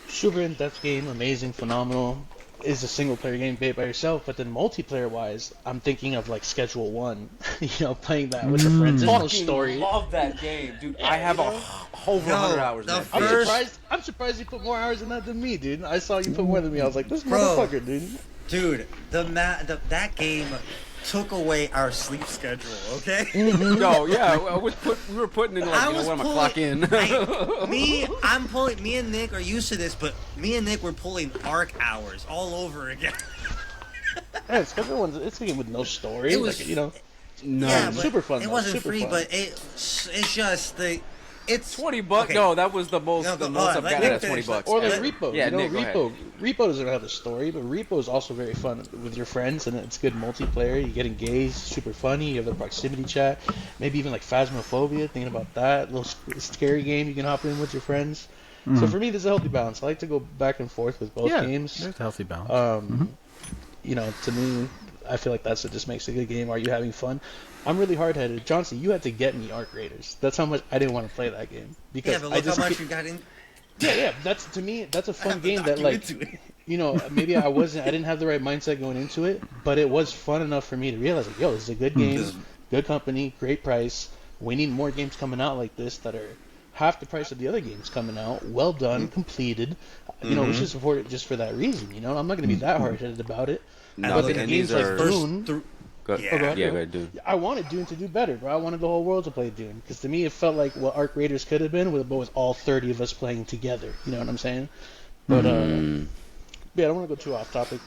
Super in-depth game, amazing, phenomenal. Is a single player game played by yourself, but then multiplayer wise, I'm thinking of like Schedule 1, playing that with your friends. There's no story. Love that game, dude. I have over 100 hours. I'm surprised you put more hours in that than me, dude. I saw you put more than me. I was like, this motherfucker, dude. Dude, that game took away our sleep schedule. Okay. No, yeah, we were putting in like when I'm a clock in. Me and Nick are used to this, but me and Nick were pulling ARC hours all over again. Yeah, Schedule 1, it's a game with no story. It was, no, yeah, super fun. It wasn't free, fun. But it's just it's $20. Okay. No, that was the most. I've gotten at $20. Or the Repo. Yeah, Nick, Repo doesn't have a story, but Repo is also very fun with your friends, and it's good multiplayer. You get engaged, super funny. You have the proximity chat, maybe even like Phasmophobia. Thinking about that little scary game you can hop in with your friends. So for me, there's a healthy balance. I like to go back and forth with both games. There's a healthy balance. You know, to me, I feel like that's what just makes a good game. Are you having fun? I'm really hard-headed. Johnson, you had to get me Arc Raiders. That's how much I didn't want to play that game. Because Yeah, but look how much you got in. Yeah. That's, to me, that's a fun game that, like, Into it. you know, maybe I didn't have the right mindset going into it, but it was fun enough for me to realize, like, yo, this is a good game, good company, great price. We need more games coming out like this that are half the price of the other games coming out, well done, completed. You know, we should support it just for that reason. You know, I'm not going to be that hard-headed about it. No, but then games like Dune, Go ahead, Dune. I wanted Dune to do better, bro. I wanted the whole world to play Dune, because to me it felt like what Arc Raiders could have been with all 30 of us playing together. You know what I'm saying? But yeah, I don't want to go too off topic.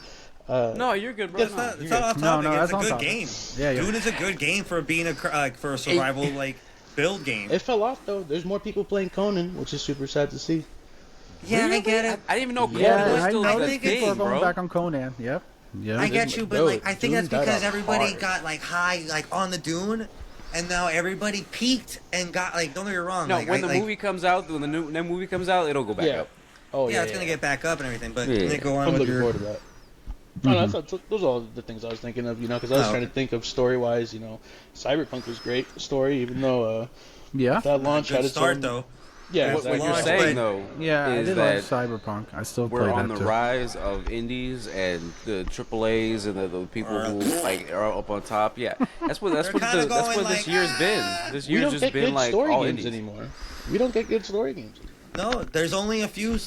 No, you're good, bro. It's not off topic. It's a good game. Yeah. Dune is a good game for being for a survival build game. It fell off though. There's more people playing Conan, which is super sad to see. Yeah, I get it. I didn't even know Conan was I still know a that thing, people are going bro. back on Conan. Yep. Yeah. I get you, but like I think that's Dune died because off everybody hard. got like high on the Dune, and now everybody peaked and got like. Don't get me wrong. No, like, when the movie comes out, when the new movie comes out, it'll go back up. Oh yeah, it's gonna get back up and everything. But Nick, go on I'm with looking your. forward to that. No, those are all the things I was thinking of, you know, because I was trying to think of story-wise, you know. Cyberpunk was great story, even though that launch had Good its start own... though. Yeah, What exactly. you're Launch, saying, but- though, Yeah, I is did that like Cyberpunk. I still we're play on that the too. rise of indies and the AAAs and the people who like are up on top. Yeah, that's what kinda this going year's like, been. This We year's don't just get been good like story all games indies. anymore. We don't get good story games. No, there's only a few.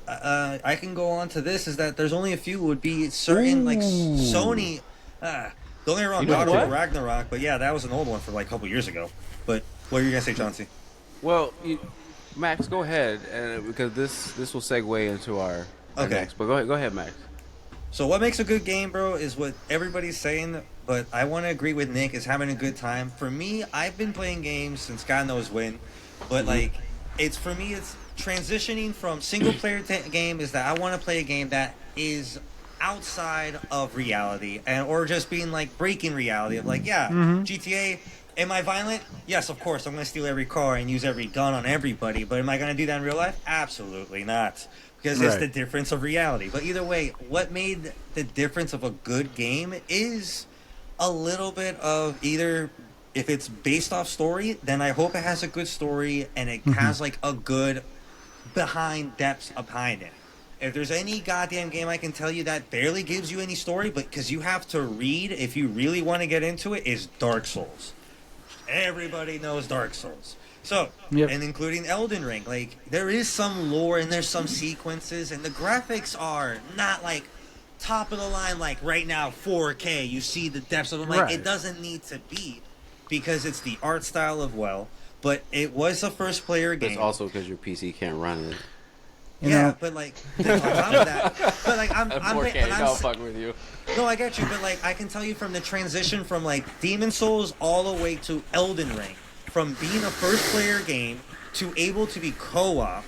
I can go on to this. Is that there's only a few would be certain like Sony. Don't get me wrong, You know God of what? War Ragnarok, but yeah, that was an old one for like a couple years ago. But what were you gonna say, Chauncey? Well, Max, go ahead, and because this will segue into our next. But go ahead, Max. So what makes a good game, bro, is what everybody's saying, but I want to agree with Nick, is having a good time. For me, I've been playing games since God knows when, but like, it's transitioning from single player game is that I want to play a game that is outside of reality or just being like breaking reality of like, GTA. Am I violent? Yes, of course. I'm going to steal every car and use every gun on everybody. But am I going to do that in real life? Absolutely not. Because it's the difference of reality. But either way, what made the difference of a good game is a little bit of either, if it's based off story, then I hope it has a good story and it has like a good depths behind it. If there's any goddamn game I can tell you that barely gives you any story, but because you have to read if you really want to get into it, is Dark Souls. Everybody knows Dark Souls. So, and including Elden Ring, like, there is some lore and there's some sequences, and the graphics are not, like, top of the line, like, right now, 4K, you see the depths of them. Like, it doesn't need to be, because it's the art style of but it was a first-player game. It's also because your PC can't run it. But like, on top of that, but like, I'm 4K, but no, fuck with you. No, I get you, but like, I can tell you from the transition from like Demon Souls all the way to Elden Ring, from being a first-player game to able to be co-op,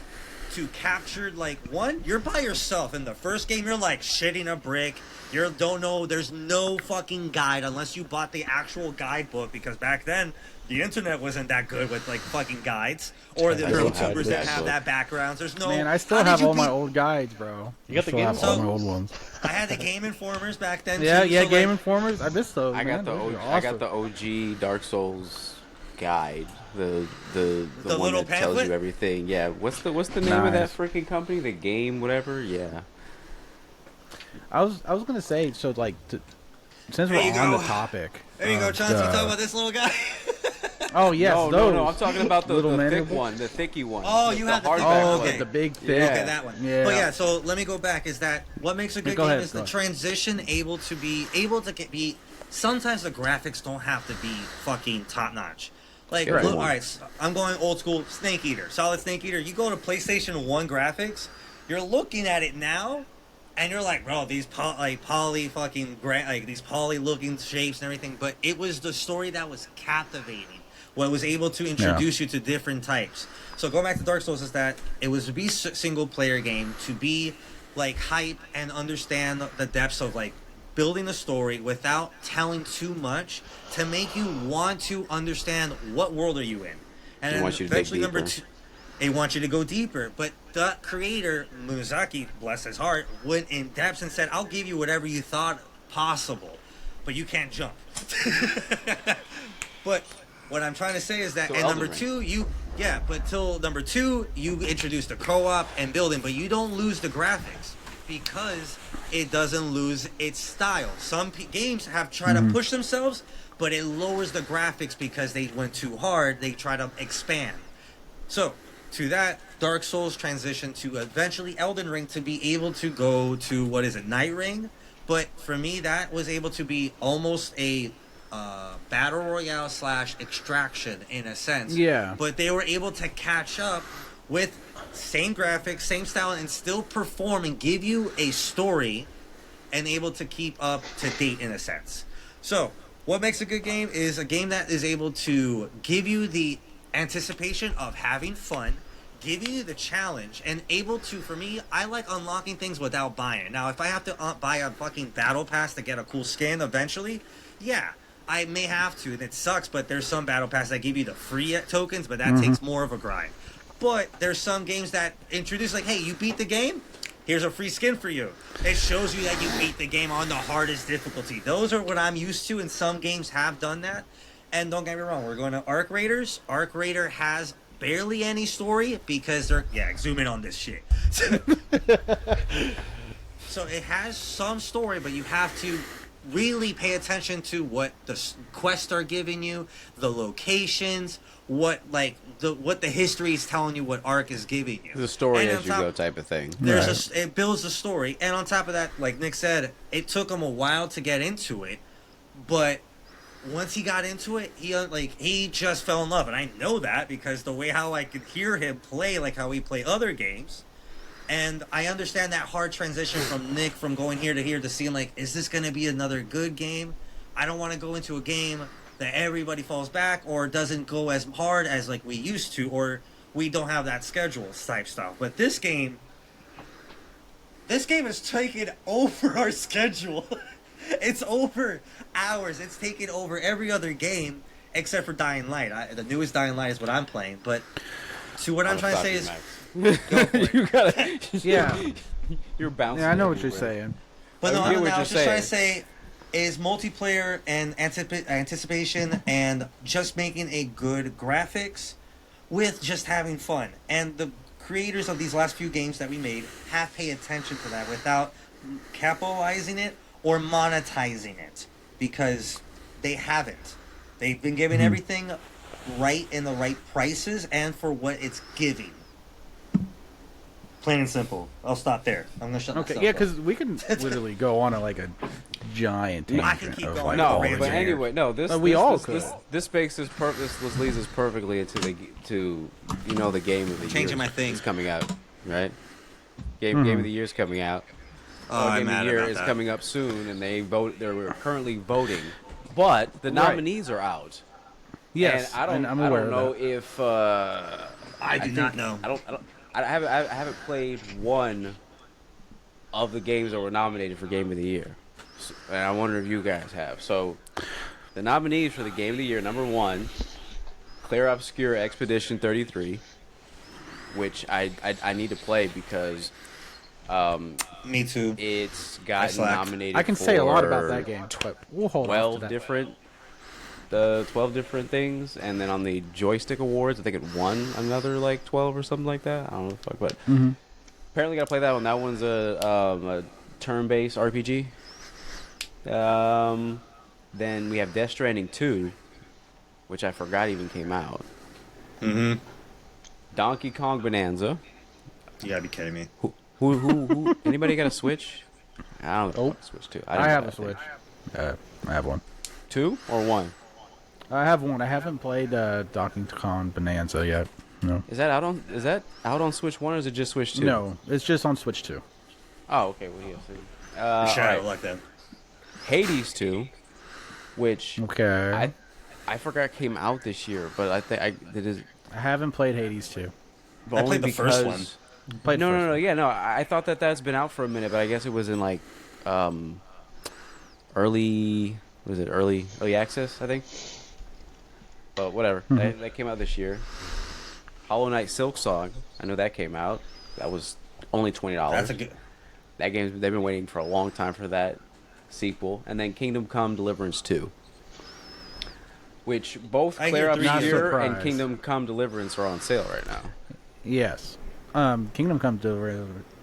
to captured like you're by yourself in the first game. You're like shitting a brick. You don't know. There's no fucking guide unless you bought the actual guidebook, because back then the internet wasn't that good with like fucking guides or the YouTubers that have that background. There's no. Man, I still have all my old guides, bro. You got the Game Game all my old ones. I had the Game Informers back then. Yeah, too, yeah, so Game like, Informers. I missed those. I got man. the Those OG, are I got awesome. the OG Dark Souls guide. The one little that tells pamphlet? you everything. Yeah. What's the name of that freaking company? The Game whatever. Yeah. I was gonna say, so like, since we're There you on go. the topic. There you go, Chauncey. Talk about this little guy. Oh yes, no, those. no. I'm talking about the Little thick manual one, the thicky one. Oh, you have the thick hardback one. one. Okay. the big thick. Yeah. Okay, that one. Yeah. But yeah, so let me go back. Is that what makes a good Go game? ahead, Is go the ahead. transition able to be. Sometimes the graphics don't have to be fucking top notch. Like, Right. look, all right, so I'm going old school. Snake Eater, solid Snake Eater. You go to PlayStation 1 graphics, you're looking at it now, and you're like, bro, these poly looking shapes and everything. But it was the story that was captivating. What was able to introduce you to different types. So going back to Dark Souls, is that it was to be single player game, to be like hype and understand the depths of like building a story without telling too much, to make you want to understand what world are you in. And It then wants you to eventually dig number deeper. two. They want you to go deeper. But the creator, Musashi, bless his heart, went in depth and said, I'll give you whatever you thought possible, but you can't jump. But what I'm trying to say is that, So and Elden number Ring. two, but till number two, you introduce the co-op and building, but you don't lose the graphics because it doesn't lose its style. Some games have tried to push themselves, but it lowers the graphics because they went too hard. They try to expand. So, to that, Dark Souls transitioned to eventually Elden Ring to be able to go to, what is it, Night Ring? But for me, that was able to be almost a battle royale / extraction in a sense. Yeah. But they were able to catch up with same graphics, same style, and still perform and give you a story and able to keep up to date in a sense. So, what makes a good game is a game that is able to give you the anticipation of having fun, giving you the challenge, and able to, for me, I like unlocking things without buying. Now, if I have to buy a fucking battle pass to get a cool skin eventually, yeah, I may have to, and it sucks, but there's some battle passes that give you the free tokens, but that takes more of a grind. But there's some games that introduce, like, hey, you beat the game? Here's a free skin for you. It shows you that you beat the game on the hardest difficulty. Those are what I'm used to, and some games have done that. And don't get me wrong, we're going to Arc Raiders. Arc Raider has barely any story because they're... Yeah, zoom in on this shit. So it has some story, but you have to really pay attention to what the quests are giving you, the locations, what the history is telling you, what Arc is giving you. The story And as on you top- go type of thing. it builds the story, and on top of that, like Nick said, it took him a while to get into it, but once he got into it, he just fell in love, and I know that because the way how I could hear him play, like how we play other games, and I understand that hard transition from Nick from going here to seeing like, is this going to be another good game? I don't want to go into a game that everybody falls back or doesn't go as hard as like we used to, or we don't have that schedule type stuff. But this game is taking over our schedule. It's over hours. It's taken over every other game except for Dying Light. The newest Dying Light is what I'm playing. But to what I'm trying to say is, go for it. You gotta. Yeah. You're bouncing. Yeah, I know what you're everywhere. saying. But no, I get what I you're was just trying to saying. say is multiplayer and anticipation and just making a good graphics with just having fun. And the creators of these last few games that we made have paid attention to that without capitalizing it or monetizing it because they haven't. They've been giving everything right in the right prices and for what it's giving. Plain and simple. I'll stop there. I'm gonna shut Okay, myself yeah, up. because we can literally go on a giant tangent. I can keep of, going. like, No, all Rant the but here. games. anyway, no. This We all this could. this leads us perfectly into the the game of the year. Changing my thing. is coming out, right? Game of the year is coming out. Oh, I'm Game of mad the year about is that. coming up soon, and they're currently voting, but the nominees are out. Yes, and I'm I aware don't of know that. if I do not know. I haven't played one of the games that were nominated for Game of the Year, and I wonder if you guys have. So, the nominees for the Game of the Year: number 1, Clear Obscure Expedition 33, which I need to play because Me too. it's I gotten slacked. nominated. I can say a lot about for that game, but we'll hold on 12 to that. the 12 different things, and then on the joystick awards I think it won another like 12 or something like that. I don't know the fuck, but apparently gotta play that one. That one's a turn-based RPG. Then we have Death Stranding 2, which I forgot even came out. Mm-hmm. Donkey Kong Bonanza. You gotta be kidding me. Who anybody got a Switch? I don't know. Switch 2. I have a Switch. I have one. 2 or 1? I have one. I haven't played Donkey Kong Bonanza yet. No. Is that out on Switch 1 or is it just Switch 2? No, it's just on Switch 2. Oh, okay. Well, yeah. Shut All right. up like that. Hades 2, which Okay. I forgot came out this year, but I think it is I haven't played Hades 2. I played the first one. Played No, the no, first no, one. yeah, no. I thought that's been out for a minute, but I guess it was in like early. What is it? Early access, I think. But whatever. That came out this year. Hollow Knight Silk Song. I know that came out. That was only That's $20. a good. That game, they've been waiting for a long time for that sequel. And then Kingdom Come Deliverance 2, which both I Clear hear Up three years. Here and Surprise. Kingdom Come Deliverance are on sale right now. Yes. Kingdom Come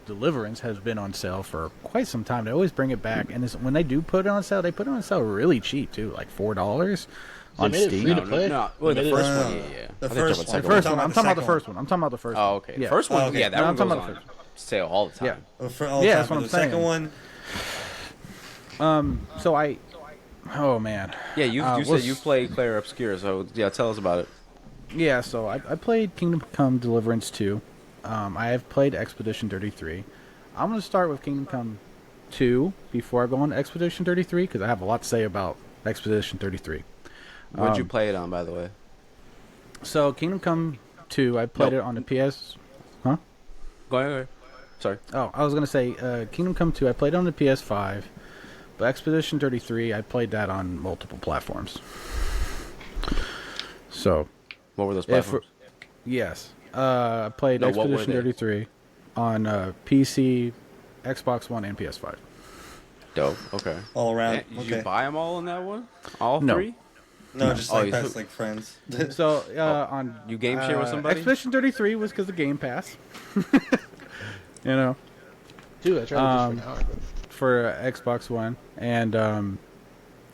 Deliverance has been on sale for quite some time. They always bring it back, and when they do put it on sale, they put it on sale really cheap too, like $4 on made it Steam. free to play? No, well, the Made it- first one, yeah. The I thought you were first talking one. about The first the one. I'm the talking about the second first one. I'm talking about the first one. Oh, okay. Yeah. First one, Okay. yeah, that No, one I'm talking goes about on the first sale all the time. Yeah. Yeah, that's what I'm the second saying. one. So oh man. Yeah, you was- said you played Clair Obscur, so yeah, tell us about it. Yeah, so I played Kingdom Come Deliverance 2. I have played Expedition 33. I'm going to start with Kingdom Come 2 before I go on to Expedition 33 because I have a lot to say about Expedition 33. What'd you play it on, by the way? So Kingdom Come 2, I played No. it on the PS. Huh? Go ahead. Sorry. Oh, I was going to say Kingdom Come 2, I played it on the PS5. But Expedition 33, I played that on multiple platforms. So, What were those if platforms? yes, I played No, what were Expedition they? 33 on PC, Xbox One, and PS5. Dope. Okay. All around. Did Okay. you buy them all in that one? All No. three? No, just Oh, like you- that's like friends. So on You game share with somebody? Expedition 33 was because of Game Pass. You know, Dude, I tried this for an hour. for Xbox One, and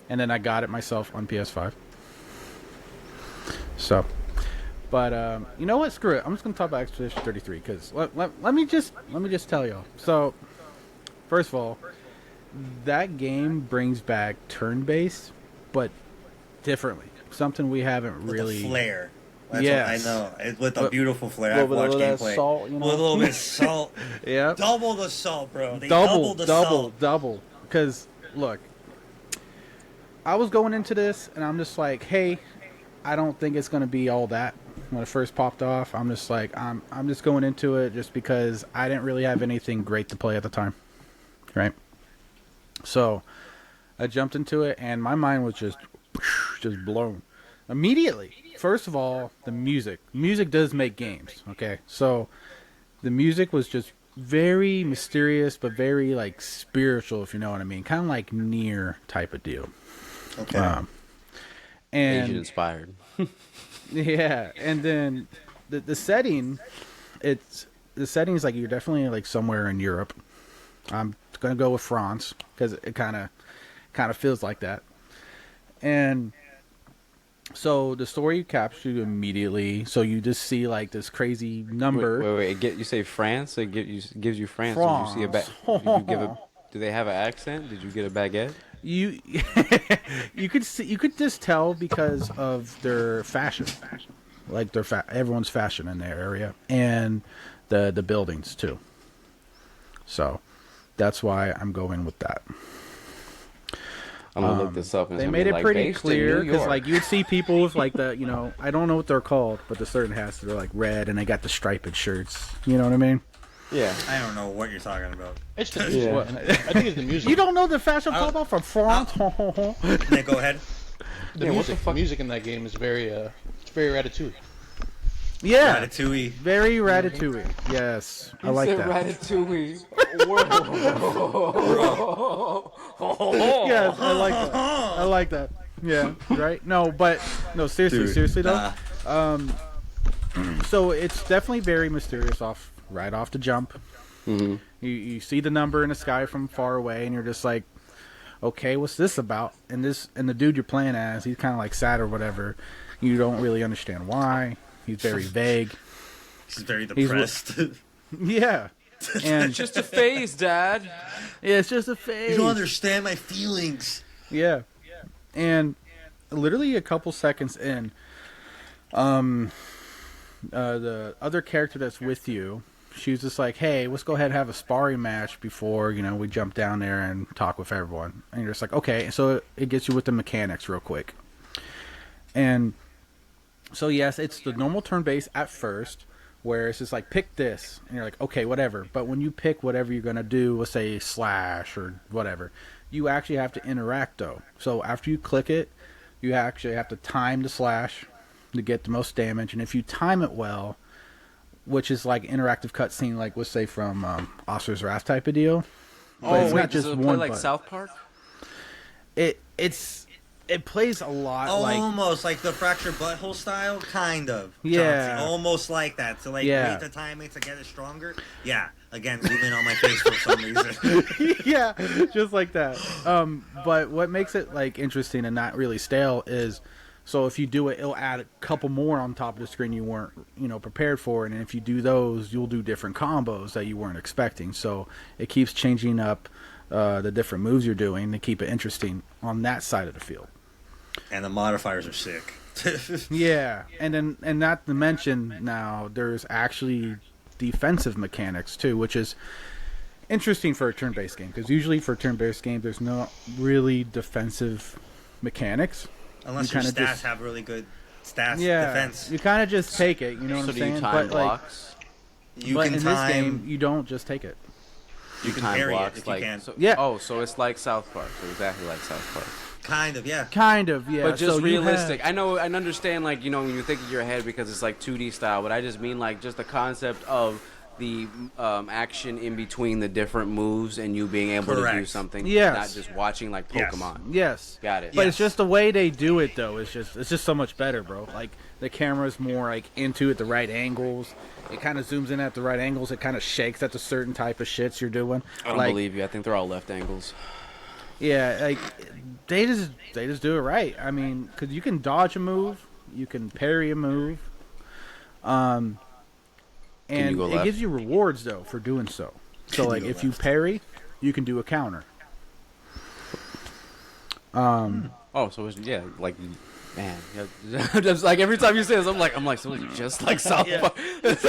then I got it myself on PS5. So, but you know what? Screw it. I'm just gonna talk about Expedition 33 because let me just tell y'all. So, first of all, that game brings back turn-based, but differently. Something we haven't With really. a flair. That's Yes. what I know. With a But- beautiful flair. Well, I've with a watched little gameplay. salt, you know? With a little bit of salt. Yeah. Double the salt, bro. They doubled the salt. double. Because look, I was going into this, and I'm just like, hey, I don't think it's gonna be all that. When it first popped off, I'm just like, I'm just going into it just because I didn't really have anything great to play at the time, right? So I jumped into it, and my mind was just blown immediately. First of all, the music. Music does make games, okay? So the music was just very mysterious, but very like spiritual, if you know what I mean. Kind of like Nier type of deal. Okay. Asian And inspired. yeah, and then the setting, the setting is like you're definitely like somewhere in Europe. I'm gonna go with France because it kind of feels like that. And so the story captures you immediately. So you just see like this crazy number. Wait. You say France? It gives you France. Did you see did you give a? Do they have an accent? Did you get a baguette? You you could just tell because of their fashion, like everyone's fashion in their area and the buildings too. So that's why I'm going with that. I'm gonna look this up. And They it's gonna made be it like, pretty based in clear New because York. like you'd see people with like the I don't know what they're called, but the certain hats they're like red and they got the striped shirts. You know what I mean? yeah. I don't know what you're talking about. It's the music. Yeah. Man. I think it's the music. You don't know the fashion pop up from France? Nick, go ahead. The Yeah, what music. the fuck? The music in that game is very Ratatouille. Yeah, Ratatouille. very Ratatouille. Yes, I like that. Ratatouille. Yes, I like that. I like that. Yeah, right. No, seriously though. Nah. So it's definitely very mysterious right off the jump. Mm-hmm. You see the number in the sky from far away, and you're just like, okay, what's this about? And the dude you're playing as, he's kind of like sad or whatever. You don't really understand why. He's very vague. He's very depressed. Yeah, and Just a phase, Dad. yeah, it's just a phase. You don't understand my feelings. Yeah, and literally a couple seconds in, the other character that's with you, she's just like, "Hey, let's go ahead and have a sparring match before we jump down there and talk with everyone." And you're just like, "Okay." So it gets you with the mechanics real quick, and so yes, it's the normal turn base at first, where it's just like pick this, and you're like, okay, whatever. But when you pick whatever you're gonna do, let's say slash or whatever, you actually have to interact though. So after you click it, you actually have to time the slash to get the most damage, and if you time it well, which is like interactive cutscene, like let's say from Officer's Wrath type of deal. But Oh it's wait, not does just it play one like button. South Park? It plays a lot like Almost like the Fractured Butthole style, kind of. Yeah. Chauncey. Almost like that. So like Yeah. wait the timing to get it stronger. Yeah. Again, zoom in on my face for some reason. yeah, just like that. But what makes it like interesting and not really stale is, so if you do it, it'll add a couple more on top of the screen you weren't, prepared for, and if you do those, you'll do different combos that you weren't expecting. So it keeps changing up the different moves you're doing to keep it interesting on that side of the field. And the modifiers are sick. Yeah, and not to mention now there's actually defensive mechanics too, which is interesting for a turn-based game, because usually for a turn-based game there's not really defensive mechanics. Unless You your kinda stats just- have really good stats Yeah, defense. you kind of just take it. You know what So I'm do saying? you time But like, blocks? You but can in time. this game, you don't just take it. You can time parry it blocks if you like can. So, Yeah. Oh, so it's like South Park. So exactly like South Park. Kind of, yeah. Kind of, yeah. But just so you realistic. have- I know, I understand, like, when you think in your head because it's like 2D style, but I just mean like just the concept of the action in between the different moves and you being able to do Correct. something, Yes. not just watching like Yes. Pokemon. Yes. Got it. But it's Yes. just the way they do it, though. It's just so much better, bro. Like the camera's more like into it, the right angles. It kind of zooms in at the right angles. It kind of shakes at the certain type of shits you're doing. I don't like, believe you. I think they're all left angles. Yeah, like they just do it right. I mean, because you can dodge a move, you can parry a move, and you go it left? gives you rewards though for doing so. So Can like you go if you left? parry, you can do a counter. Oh, so it's, yeah, like, man, yeah, just like every time you say this, I'm like, so it's just like South Park. It's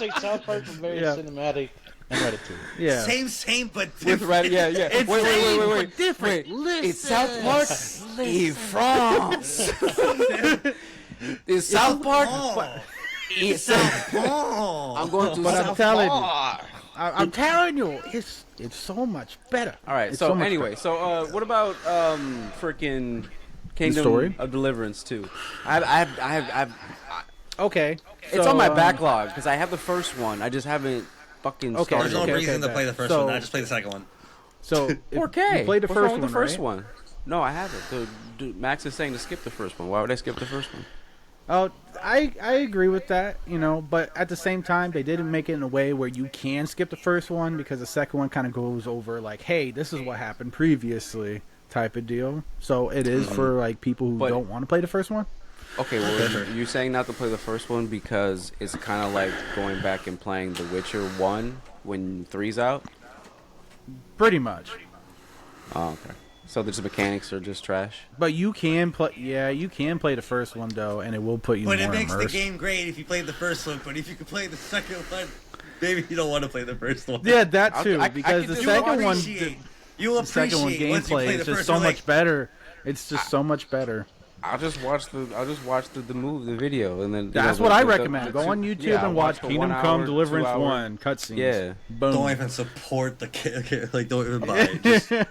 like South Park, but very Yeah. cinematic and Ratatouille. Yeah. Same, but With different. red, yeah. It's wait, same, wait. but different. Wait, it's South Park in France. It's South Park. Oh, It's oh. I'm going to But I'm South telling you. Park. I'm telling you, it's so much better. All right. It's So much anyway, better. so what about freaking Kingdom story? of Deliverance 2? I've Okay, it's so, on my backlog because I have the first one. I just haven't fucking Okay, There's started. no okay, it. reason to okay. play the first So- one. I just played the second one. So if 4K. you played the What's first wrong with one, the first right? one? No, I haven't. Max is saying to skip the first one. Why would I skip the first one? Oh, I agree with that, but at the same time, they didn't make it in a way where you can skip the first one, because the second one kind of goes over like, hey, this is what happened previously type of deal. So it is for like people who But- don't want to play the first one. Okay, well, you're saying not to play the first one because it's kind of like going back and playing The Witcher 1 when 3's out? Pretty much. Oh, okay. So the mechanics are just trash? But you can play, you can play the first one though, and it will put you But more it makes immersed. the game great if you played the first one. But if you could play the second one, maybe you don't want to play the first one. Yeah, that I'll- too, I because could the just second one, You'll the second one appreciate once you gameplay play is the just first so one. much better. It's just so much better. I'll just watch the video, and then That's what I recommend. Go on YouTube yeah, and watch the Kingdom 1 Come hour, Deliverance 2 hour. 1 cutscenes. Yeah. Boom. Don't even support the kid. Like, don't even buy it. Just, No,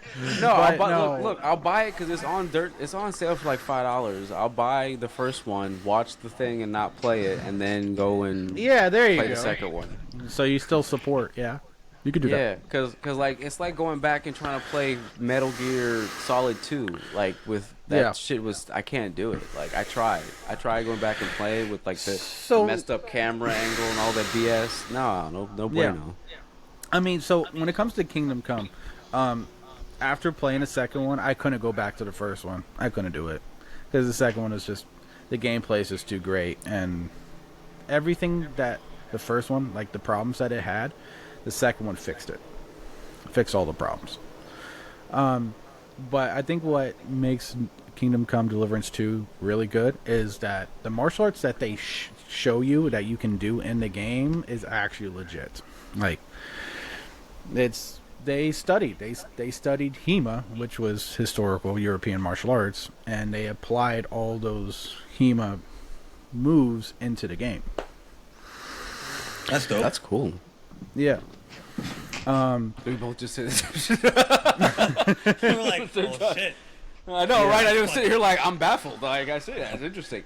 But no. Look, I'll buy it because it's on It's on sale for like $5. I'll buy the first one, watch the thing, and not play it, and then go and Yeah, there you play go. the second one. So you still support, yeah? You could do that. Yeah, because like it's like going back and trying to play Metal Gear Solid 2. Like with that Yeah. shit was I can't do it. Like I tried going back and play with like the So- messed up camera angle and all that BS. No Yeah. bueno. I mean, so when it comes to Kingdom Come, after playing the second one, I couldn't go back to the first one. I couldn't do it because the second one is just the gameplay is just too great, and everything that the first one, like the problems that it had, the second one fixed it. Fixed all the problems. But I think what makes Kingdom Come Deliverance 2 really good is that the martial arts that they show you that you can do in the game is actually legit. Like, they studied HEMA, which was historical European martial arts, and they applied all those HEMA moves into the game. that's dope. That's cool. Yeah. We both just said We're like, oh shit. I know, right? I was sitting here like I'm baffled. Like I said, that's interesting.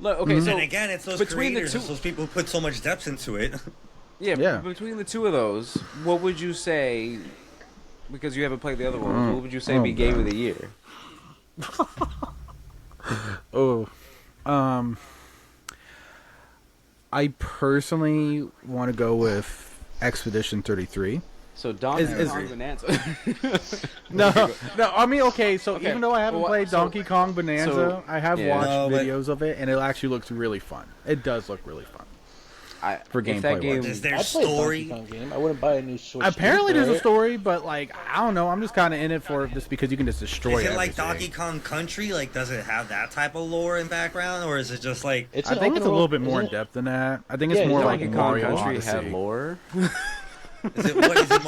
Look, okay, so And again, it's those between the creators, two, it's those people who put so much depth into it. Yeah. between the two of those, what would you say? Because you haven't played the other ones, what would you say be game of the year? Oh, I personally want to go with Expedition 33. So Donkey Is- Kong Bonanza. No, no. I mean, okay. So Okay, even though I haven't well, played so- Donkey Kong Bonanza, so- I have yeah. watched No, but- videos of it, and it actually looks really fun. It does look really fun. For if gameplay that game, wise. Is there I'd play a story? Donkey Kong game. I wouldn't buy a new Switch. Apparently, there's a story. story, but like I don't know. I'm just kind of in it for just because you can just destroy Is it like everything. Donkey Kong Country? Like, does it have that type of lore and background, or is it just like? It's I an think it's a open little world, bit more in isn't it? depth than that. I think it's Yeah, more Donkey like Kong Mario Country Odyssey. had lore. Is it what is it?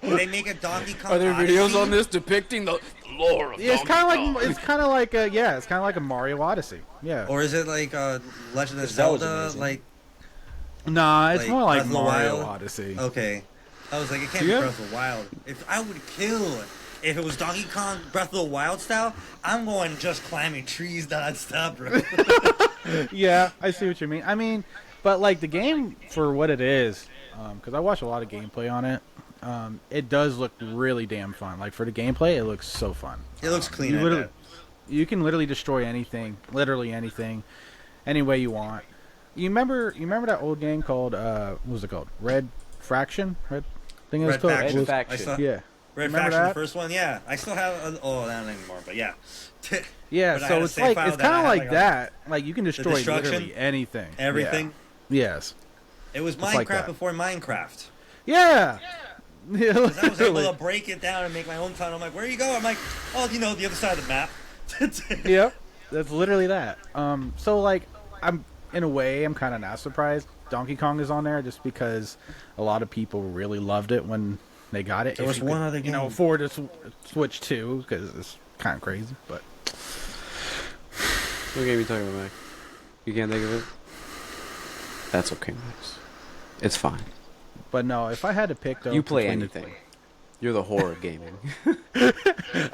Can they make a Donkey Kong? Are there Odyssey? videos on this depicting the lore of Yeah, it's Donkey kind of Kong? like it's kind of like it's kind of like a Mario Odyssey. Yeah. Or is it like Legend of That was Zelda? amazing. Like, Nah, it's like more like Breath of the Mario Wild? Odyssey. okay, I was like, it can't Yeah. be Breath of the Wild. If I would kill, if it was Donkey Kong Breath of the Wild style, I'm going just climbing trees nonstop, bro. Yeah, I see what you mean. I mean, but like the game for what it is, because I watch a lot of gameplay on it. It does look really damn fun. Like for the gameplay, it looks so fun. It looks clean. You I literally, bet. you can literally destroy anything, literally anything, any way you want. You remember that old game called what was it called? Red Fraction? Red thing it was Red called? Faction. It was- Faction. I saw Yeah. Red Remember Faction, that? the first one. Yeah, I still have. Oh, not anymore, but yeah. Yeah, But I so had a it's save like file it's that kind I of had, like like, that. Like you can destroy destruction? literally anything. Everything. Yeah. Yes. It was It's like Minecraft that. before Minecraft. Yeah. Yeah. 'Cause I was able literally. to break it down and make my own town. I'm like, where you go? I'm like, oh, you know, the other side of the map. Yep, that's literally that. So like, I'm in a way, I'm kind of not surprised Donkey Kong is on there, just because a lot of people really loved it when they got it. There If was you one could, other you know, game. afford to Switch 2, because it's kind of crazy. But What game are you talking about, Mac? You can't think of it? That's okay, Max. It's fine. no, if I had to pick though, You play between the anything. You're the horror gaming.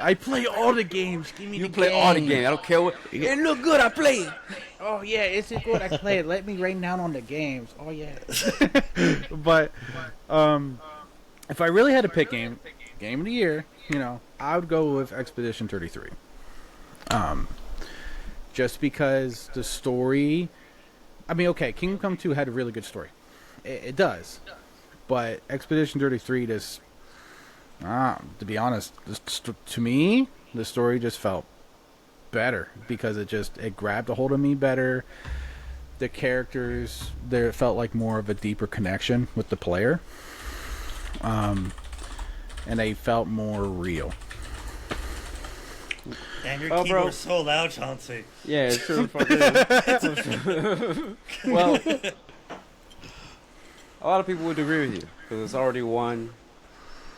I play all the games. Give me You the play all the game. games. I don't care what. It look good. I play it. Oh yeah, it's good. I play it. Let me rain down on the games. Oh yeah. But if I really had to pick game of the year, I would go with Expedition 33. Just because the story. I mean, okay, Kingdom Come 2 had a really good story. It does, but Expedition 33 just. To be honest, to me, the story just felt better because it grabbed a hold of me better. The characters there felt like more of a deeper connection with the player, and they felt more real. And your Oh, bro. keyboard's so loud, Chauncey. Yeah, it's true. Well, a lot of people would agree with you because it's already won.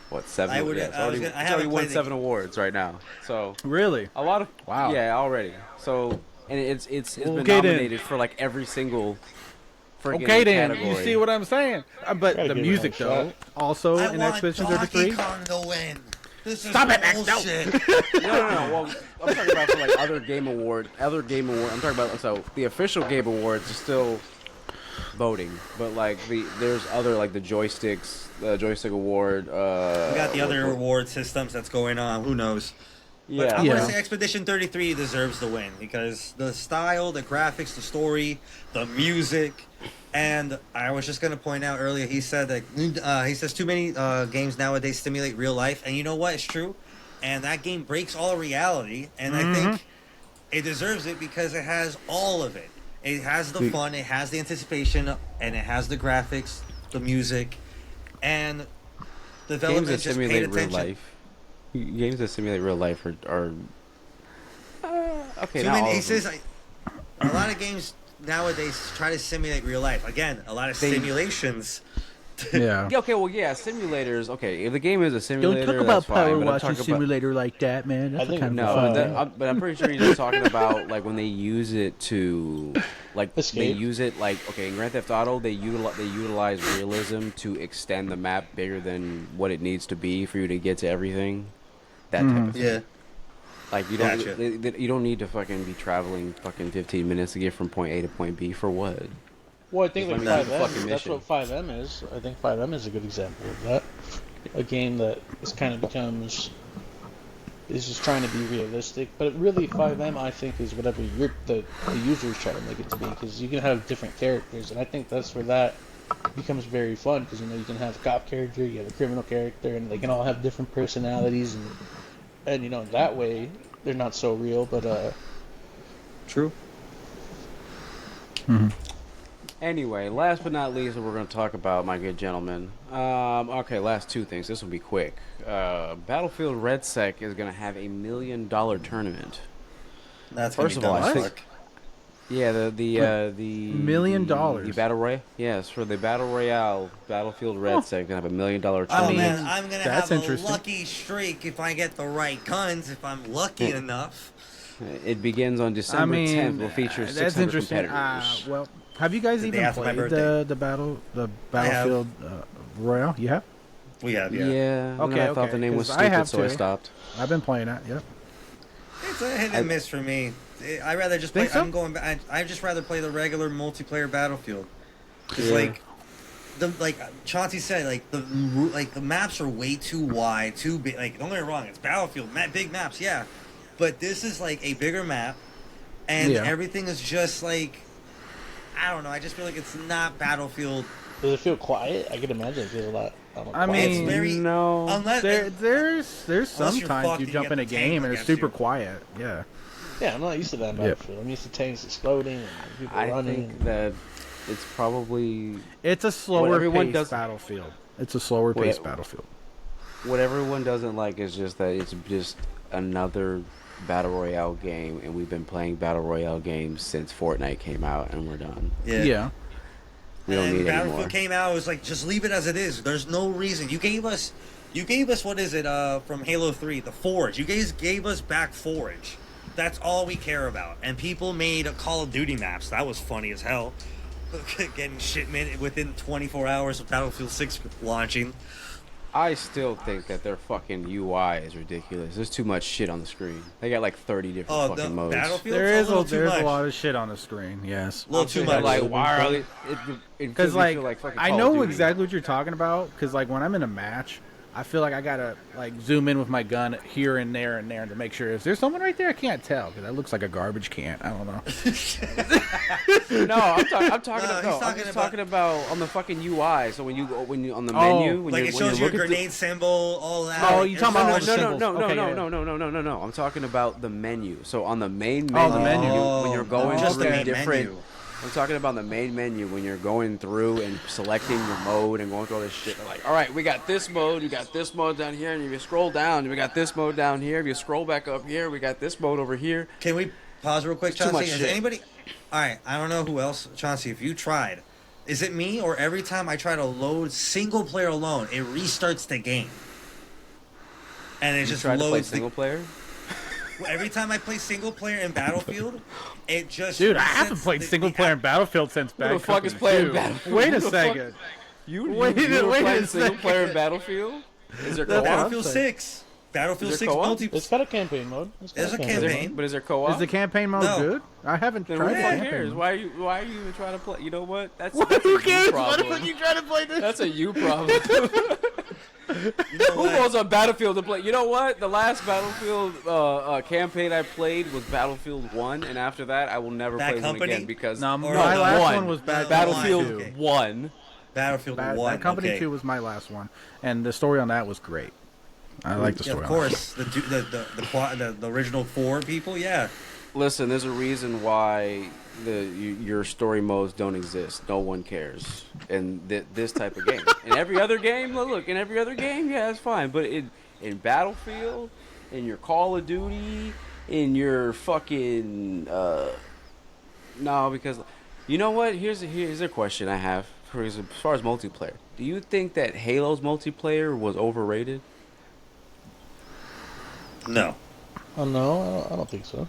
What, 7? I would- Yeah, it's I was already, gonna- I it's haven't already won played the- 7 awards right now. So Really? a lot of Wow. Yeah, already. So and it's been Okay, then. nominated for like every single. friggin' Okay, then category. you see what I'm saying. But Gotta the give it music another though, shot. also I in want Expedition Donkey 33. Kong to win. This is Stop it, Max, no. bullshit. No. Well, I'm talking about for like other game award. I'm talking about the official game awards are still voting, but like there's other like the joystick award. We got the other what- reward systems that's going on. Who knows? But Yeah. I'm Yeah. gonna say Expedition 33 deserves the win because the style, the graphics, the story, the music, and I was just gonna point out earlier. He said that he says too many games nowadays simulate real life, and you know what? It's true. And that game breaks all reality, and I think it deserves it because it has all of it. It has the fun, it has the anticipation, and it has the graphics, the music, and games development that just paid simulate real attention. life. Games that simulate real life are okay. Too Not all many. He of them. says a lot of games nowadays try to simulate real life. Again, a lot of simulations. Yeah. Yeah, okay, well, yeah, simulators. Okay, if the game is a simulator, Don't talk that's about fine, Power but I'm Wash talking about- Simulator like that, man. That's I think- kind of No, fun. but I'm pretty sure you're just talking about like when they use it to, like Escape. they use it like okay in Grand Theft Auto they utilize realism to extend the map bigger than what it needs to be for you to get to everything. That type of thing. Yeah. Like Gotcha. you don't need to fucking be traveling fucking 15 minutes to get from point A to point B for what? Well, I think Just like let me do the 5M, fucking that's mission. what 5M is. I think 5M is a good example of that. A game that is kind of becomes is just trying to be realistic, but really 5M I think is whatever the users try to make it to be, because you can have different characters, and I think that's where that becomes very fun, because you can have a cop character, you have a criminal character, and they can all have different personalities, and that way they're not so real, but True. Mm-hmm. Anyway, last but not least, we're going to talk about, my good gentlemen. Okay, last two things. This will be quick. Battlefield Redsec is going to have $1 million tournament. That's First gonna of be all, dumb I as think- fuck. Yeah, the $1 million? The battle royale. Yes, for the battle royale, Battlefield Redsec gonna have $1 million tournament. Oh man, I'm gonna That's have a interesting. lucky streak if I get the right guns. If I'm lucky Yeah. enough. It begins on December 10th. Will feature that's 600 interesting. competitors. Well, have you guys The day even after my played birthday. the I have. Battlefield Royale? You have? We have, Yeah. yeah. And Okay, then I thought okay, the name was 'cause I stupid, have so I too. stopped. I've been playing it. Yep. It's a hit and miss for me. I rather just play. Think so? I'm going. I just rather play the regular multiplayer Battlefield. It's Yeah. like Chauncey said, the maps are way too wide, too big. Like, don't get me wrong, it's Battlefield, big maps, yeah, but this is like a bigger map, and Yeah. everything is just like, I don't know. I just feel like it's not Battlefield. does it feel quiet? I can imagine it feels a lot. I quiet. mean, It's very no. unless There's you're sometimes fucked you and jump you in a get the tank game and it's against super you. quiet. Yeah. yeah, I'm not used to that in Yep. Battlefield. I'm used to tanks exploding and people I running. think that it's probably It's a slower everyone paced does- Battlefield. It's a slower paced Wait. Battlefield. what everyone doesn't like is just that it's just another battle royale game, and we've been playing battle royale games since Fortnite came out, and we're done. Yeah. We don't and need Battlefield anymore. came out. It was like, just leave it as it is. There's no reason. You gave us what is it? From Halo 3, the Forge. You guys gave us back Forge. That's all we care about. And people made Call of Duty maps. That was funny as hell. Getting shipment within 24 hours of Battlefield 6 launching. I still think that their fucking UI is ridiculous. There's too much shit on the screen. They got like 30 different Oh, fucking the modes. Battlefield. There's too much. a lot of shit on the screen. Yes. A little too much. Like, why are they? Because Because like, fucking I Call of know Duty. exactly what you're talking about. Because like when I'm in a match, I feel like I gotta like zoom in with my gun here and there to make sure if there's someone right there. I can't tell because that looks like a garbage can. I don't know. No, I'm talking No, he's about. I'm talking just about- talking about on the fucking UI. So when you on the Oh, menu, when Like, you're, it when shows you you're a looking through- grenade symbol, all that. Oh, Like, you it's talking about so all much- the symbols. Okay, yeah. No. I'm talking about the menu. So on the main Oh, menu, the menu. when you're going just the through main different. menu. I'm talking about the main menu when you're going through and selecting your mode and going through all this shit. They're like, all right, we got this mode, we got this mode down here, and if you scroll down, we got this mode down here. If you scroll back up here, we got this mode over here. Can we pause real quick, It's too much Chauncey? Has shit. anybody? All right, I don't know who else, Chauncey. If you tried, is it me or every time I try to load single player alone, it restarts the game, and it You just tried to play loads single player. Every time I play single player in Battlefield, it just Dude, I haven't resets played the- single the player in app- Battlefield since Who the Bad fuck is Company playing 2. Battlefield? Wait Who a the fuck- second. You Wait were a playing single second. player in Battlefield? Is there That's co-op? Battlefield I'm 6. Battlefield Is there 6 co-op? multi. It's got a campaign mode. There's a Is campaign. there, but is there co-op? Is the campaign mode No. good? I haven't Then tried who the the fuck campaign cares? mode. Why are you even trying to play? You know what? That's Who a you cares? Why the problem. fuck you trying to play this? That's a you problem. You know Who what? goes on Battlefield to play? You know what? The last Battlefield campaign I played was Battlefield 1, and after that, I will never Bad play Company? one again because No, Or my no, last one. one was Bad Battlefield Company 2. 1. Battlefield Bad 1. Company okay. 2 was my last one, and the story on that was great. I like the Yeah, story. of course, the original 4 people. Yeah, Listen, there's a reason why your story modes don't exist. No one cares in this type of game. In every other game, look, in every other game, yeah, it's fine. But in Battlefield, in your Call of Duty, in your fucking no, because you know what? Here's a question I have for as far as multiplayer. Do you think that Halo's multiplayer was overrated? no. Oh no, I don't think so.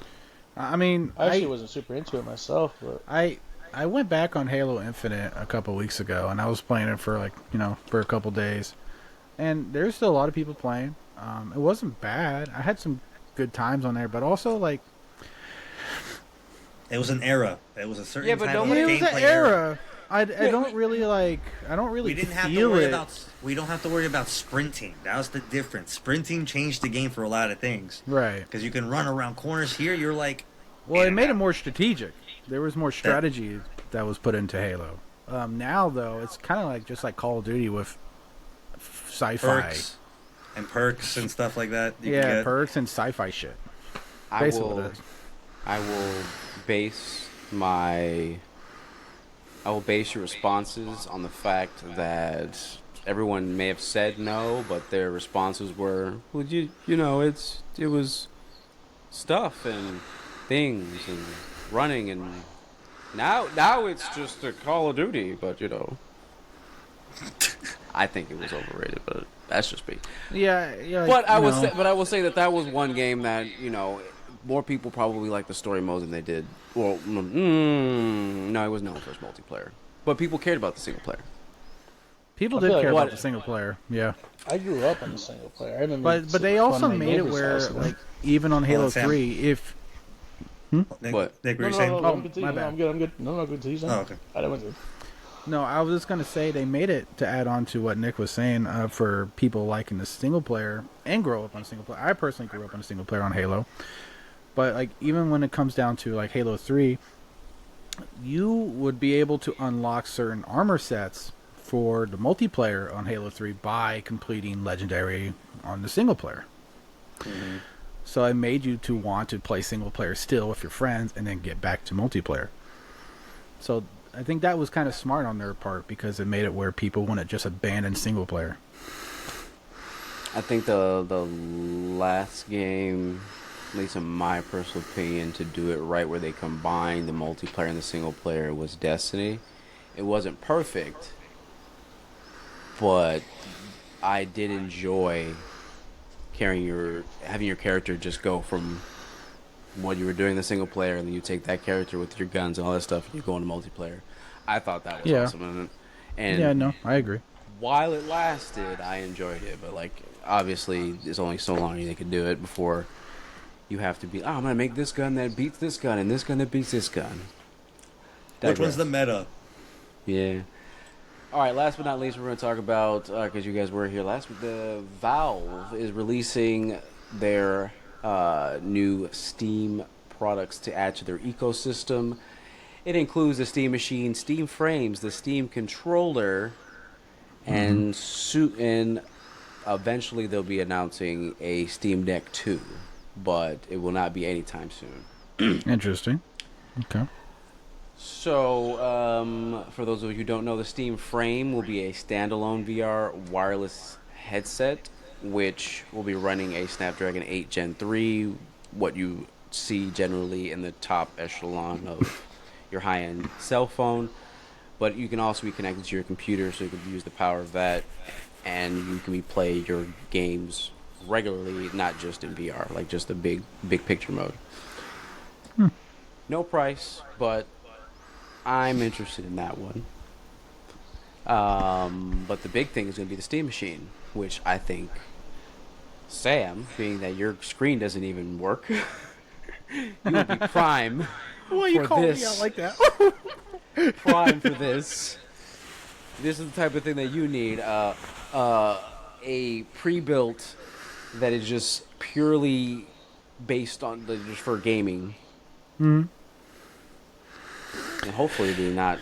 I mean, I actually wasn't super into it myself, but I went back on Halo Infinite a couple weeks ago, and I was playing it for for a couple days, and there's still a lot of people playing. It wasn't bad. I had some good times on there, but also like It was an era. It was a certain Yeah, but type of nobody- it was gameplay an era. I don't really like. I don't really We didn't have to feel worry it. about. We don't have to worry about sprinting. That was the difference. Sprinting changed the game for a lot of things. Right. Because you can run around corners. Here, you're like. Well, in it and made it out. more strategic. There was more strategy that was put into Halo. Now, though, it's kind of like just like Call of Duty with sci-fi. Perks and stuff like that. You can Yeah, get. perks and sci-fi shit. I Basically will, what it is. I will base my. I will base your responses on the fact that everyone may have said no, but their responses were, "Well, it was stuff and things and running and now it's just a Call of Duty." But I think it was overrated, but that's just me. Yeah. But I will say that was one game that more people probably like the story mode than they did. Well, no, it was known for its multiplayer, but people cared about the single player. People I did feel like care what- about the single player. Yeah, I grew up on the single player. I remember. but they also made it where like even on Halo Sam. 3, if Nick, What? Nick, No, were you no, saying? no, Oh, no, continue. my No, bad. I'm good. I'm good. No, good. He's Oh, okay. I went through. no, I was just gonna say they made it to add on to what Nick was saying for people liking the single player and grow up on a single player. I personally grew up on a single player on Halo, but like even when it comes down to like Halo 3, you would be able to unlock certain armor sets for the multiplayer on Halo 3 by completing Legendary on the single player. Mm-hmm. So it made you to want to play single player still with your friends and then get back to multiplayer. So I think that was kind of smart on their part because it made it where people wouldn't just abandon single player. I think the last game, at least in my personal opinion, to do it right where they combined the multiplayer and the single player was Destiny. It wasn't perfect, but I did enjoy having your character just go from what you were doing in the single player, and then you take that character with your guns and all that stuff, and you go into multiplayer. I thought that was awesome, and Yeah, no, I agree. while it lasted, I enjoyed it. But like, obviously, there's only so long they can do it before you have to be. Oh, I'm gonna make this gun that beats this gun, and this gun that beats this gun. Which one's the meta? Yeah. All right. Last but not least, we're going to talk about because you guys were here last week. The Valve is releasing their new Steam products to add to their ecosystem. It includes the Steam Machine, Steam Frames, the Steam Controller, and eventually they'll be announcing a Steam Deck 2, but it will not be anytime soon. Interesting. Okay. So, for those of you who don't know, the Steam Frame will be a standalone VR wireless headset, which will be running a Snapdragon 8 Gen 3, what you see generally in the top echelon of your high-end cell phone. But you can also be connected to your computer, so you can use the power of that, and you can play your games regularly, not just in VR, like just the big picture mode. No price, but I'm interested in that one. But the big thing is going to be the Steam Machine, which I think, Sam, being that your screen doesn't even work, you would be prime Well, you for called this. me out like that. Prime for this. This is the type of thing that you need. A pre-built that is just purely based on just for gaming. Hmm. And hopefully be not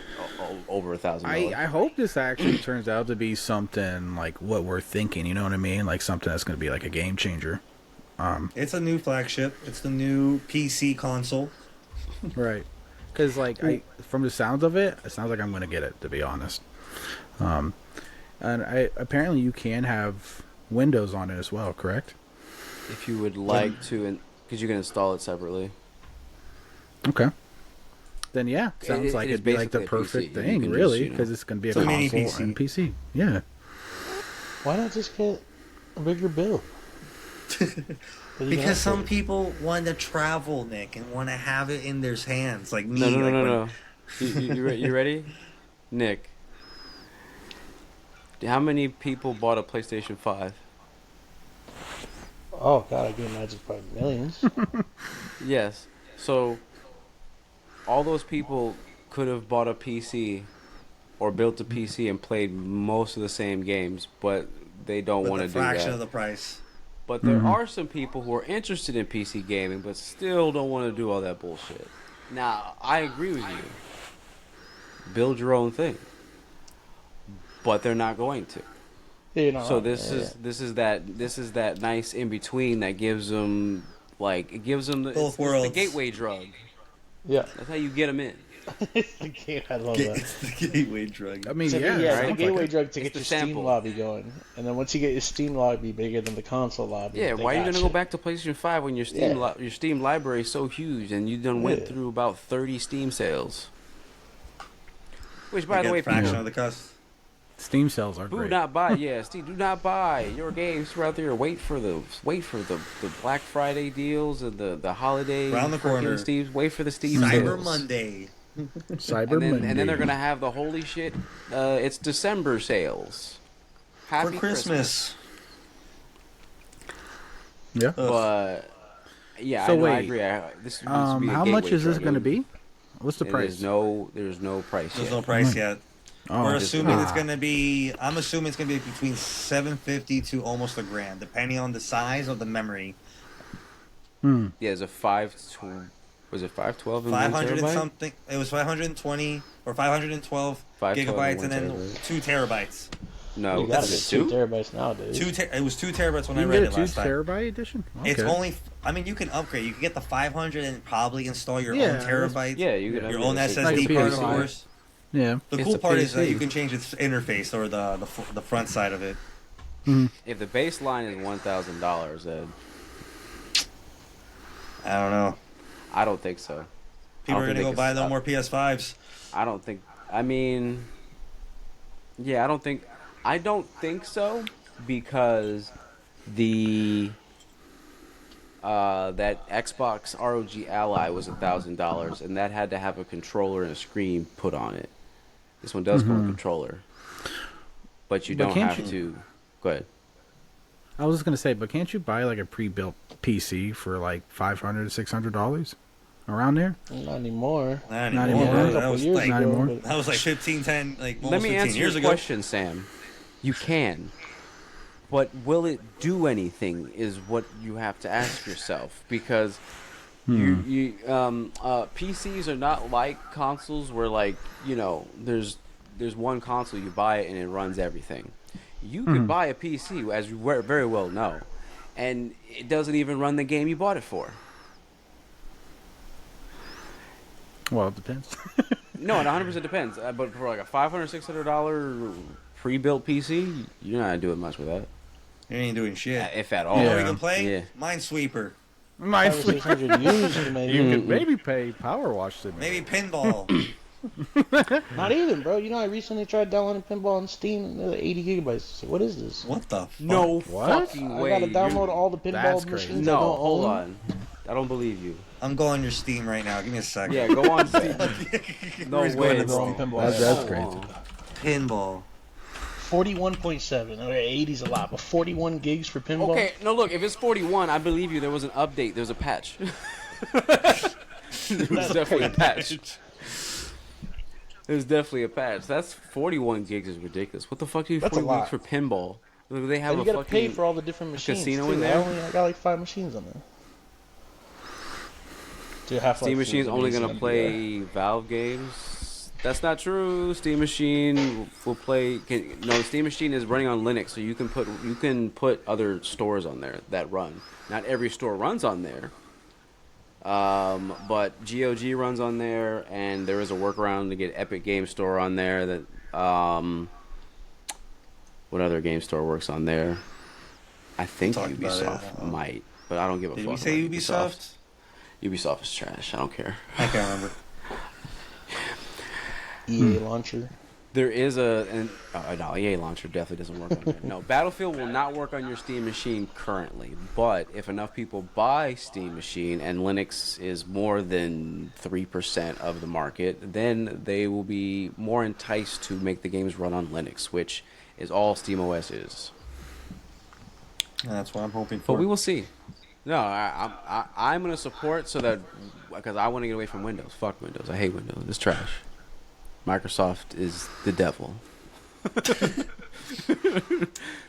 over $1,000. I hope this actually turns out to be something like what we're thinking. You know what I mean? Like something that's going to be like a game changer. It's a new flagship. It's the new PC console. Right. Because like from the sounds of it, it sounds like I'm going to get it. To be honest. And apparently you can have Windows on it as well. Correct? If you would like to, because you can install it separately. Okay. Then yeah, sounds like it is it'd be like the basically a perfect PC. You thing, can really, just, because it's going to be a It's a mini console PC. and PC. Yeah. Why not just get a bigger build? Because some people want to travel, Nick, and want to have it in their hands, like me. No. You ready? Nick. How many people bought a PlayStation 5? Oh god, I can imagine probably millions. Yes. So all those people could have bought a PC or built a PC and played most of the same games, but they don't With want a to do fraction that. of the price. But there are some people who are interested in PC gaming, but still don't want to do all that bullshit. Now, I agree with you. Build your own thing, but they're not going to. Yeah, you're not So wrong. Yeah, this is that nice in between that gives them like it gives them Both it's the worlds. gateway drug. yeah. That's how you get them in. It's the game. I love that. It's the gateway drug. I mean, So, yeah, yeah, it the sounds gateway like it. drug to It's get the your Steam sample. lobby going, and then once you get your Steam lobby bigger than the console lobby, Yeah, they why are you got gonna you. go back to PlayStation 5 when your Yeah. your Steam library is so huge and you done went Yeah. through about 30 Steam sales? Which, You by the get way, a fraction people of the cost. Steam sales are do great. not buy. Yeah, Steve, do not buy your games throughout the year. Wait for the Black Friday deals and the holiday Around the freaking corner. Steve. Wait for the Steve Cyber sales. Monday. Cyber Monday. And then they're gonna have the holy shit. It's December sales. Happy For Christmas. Yeah. Ugh. But yeah, So I know, I wait, agree. This needs to be a how much gateway is this drug. going to be? What's the And price? There's no price There's yet. no price yet. Oh, We're just- assuming it's ah. gonna be. I'm assuming it's gonna be between $750 to almost $1,000, depending on the size of the memory. Hmm. Yeah, it's a 512 in 500 and 1 terabyte? something. It was 520 or 512 512 gigabytes, and and 1 then terabyte. 2 terabytes. No, You gotta is get it 2 two? terabytes nowadays. It was 2 terabytes when You I can read get it a 2 last time. terabyte edition? Okay. It's only. I mean, you can upgrade. You can get the 500 and probably install your Yeah, own that's- terabyte. Yeah, you can Your upgrade own it. Like a SSD card, of PS5. course. Yeah. The It's cool a part is that PC. you can change its interface or the front side of it. If the baseline is $1,000, then I don't know. I don't think so. People are think gonna they go can buy no stop. more PS5s. I don't think. I mean, yeah, I don't think. I don't think so because the that Xbox ROG Ally was $1,000, and that had to have a controller and a screen put on it. This one does come with a controller, but you But don't can't have you- to. Go ahead. I was just going to say, but can't you buy like a pre-built PC for like $500, $600 around there? Not anymore. Not Not anymore. anymore. A That couple was years like Not ago, anymore. but- that was like 15, 10, like almost Let me 15 answer years your ago. question, Sam. You can, but will it do anything? Is what you have to ask yourself because PCs are not like consoles where like there's one console you buy it and it runs everything. You could buy a PC as you very well know, and it doesn't even run the game you bought it for. Well, it depends. No, it 100% depends. But for like a $500, $600 pre-built PC, you're not doing much with that, You ain't doing shit. if at all. You know what Yeah. we can play? Yeah. Minesweeper. My 600 used, maybe. You could maybe pay Power Wash to Maybe pinball. Not even, bro. You know, I recently tried downloading pinball on Steam, and they're like 80 gigabytes. So what is this? What the fuck? No What? fucking I way. gotta download You're- all the pinball That's crazy. machines. I No, don't hold own. on. I don't believe you. I'm going your Steam right now. Give me a second. Yeah, go on Steam. No Where's way, going Go on bro. pinball. That's Hold crazy. on. Pinball. 41.7. Okay, 80's a lot, but 41 gigs for pinball. Okay, no, look, if it's 41, I believe you. There was an update. There was a patch. There was definitely a patch. There's definitely a patch. That's 41 gigs is ridiculous. What the fuck do you That's a 40 gigs lot. for pinball? Do they have And a you gotta fucking pay for all the different machines. casino too. in there? I got like 5 machines on there. Dude, Half-Life Steam 2 is Machine's only amazing gonna on play Valve games? That's not true. Steam Machine will play. No, Steam Machine is running on Linux, so you can put other stores on there that run. Not every store runs on there, but GOG runs on there, and there is a workaround to get Epic Game Store on there. That what other game store works on there? I think Talked about it. Ubisoft might, but I don't give a Did fuck. we say about Ubisoft? Ubisoft is trash. I don't care. I can't remember. EA launcher. There is no, EA launcher definitely doesn't work on there. No, Battlefield will not work on your Steam machine currently, but if enough people buy Steam machine and Linux is more than 3% of the market, then they will be more enticed to make the games run on Linux, which is all SteamOS is. That's what I'm hoping But for. we will see. No, I'm gonna support so that because I want to get away from Windows. Fuck Windows. I hate Windows. It's trash. Microsoft is the devil.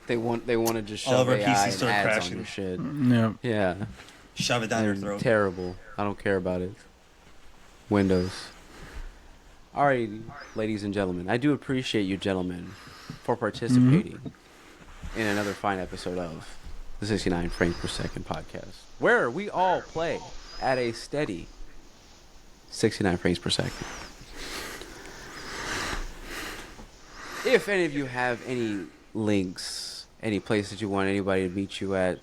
They want to just All shove of our AI PCs and start ads on crashing. your shit. Yeah. Yeah, Shove it down your and throat. terrible. I don't care about it. Windows. Alrighty, ladies and gentlemen, I do appreciate you gentlemen for participating in another fine episode of the 69 frames per second podcast, where we all play at a steady 69 frames per second. If any of you have any links, any place that you want anybody to meet you at,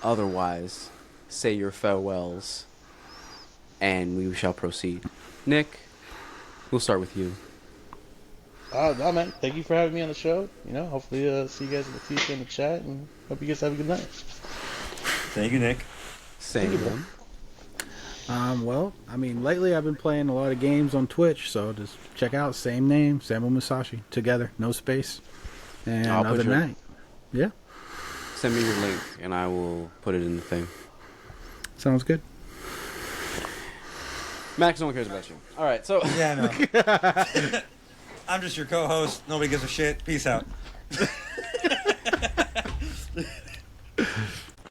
otherwise, say your farewells, and we shall proceed. Nick, we'll start with you. No, man. Thank you for having me on the show. Hopefully see you guys in the future in the chat, and hope you guys have a good night. Thank you, Nick. Same one. Well, I mean, lately I've been playing a lot of games on Twitch, so just check out same name, Samuel Musashi, together, no space. And I'll put other than your- that, yeah, Send me your link, and I will put it in the thing. sounds good. Max, no one cares about you. All right, so Yeah, no. I'm just your co-host. Nobody gives a shit. Peace out.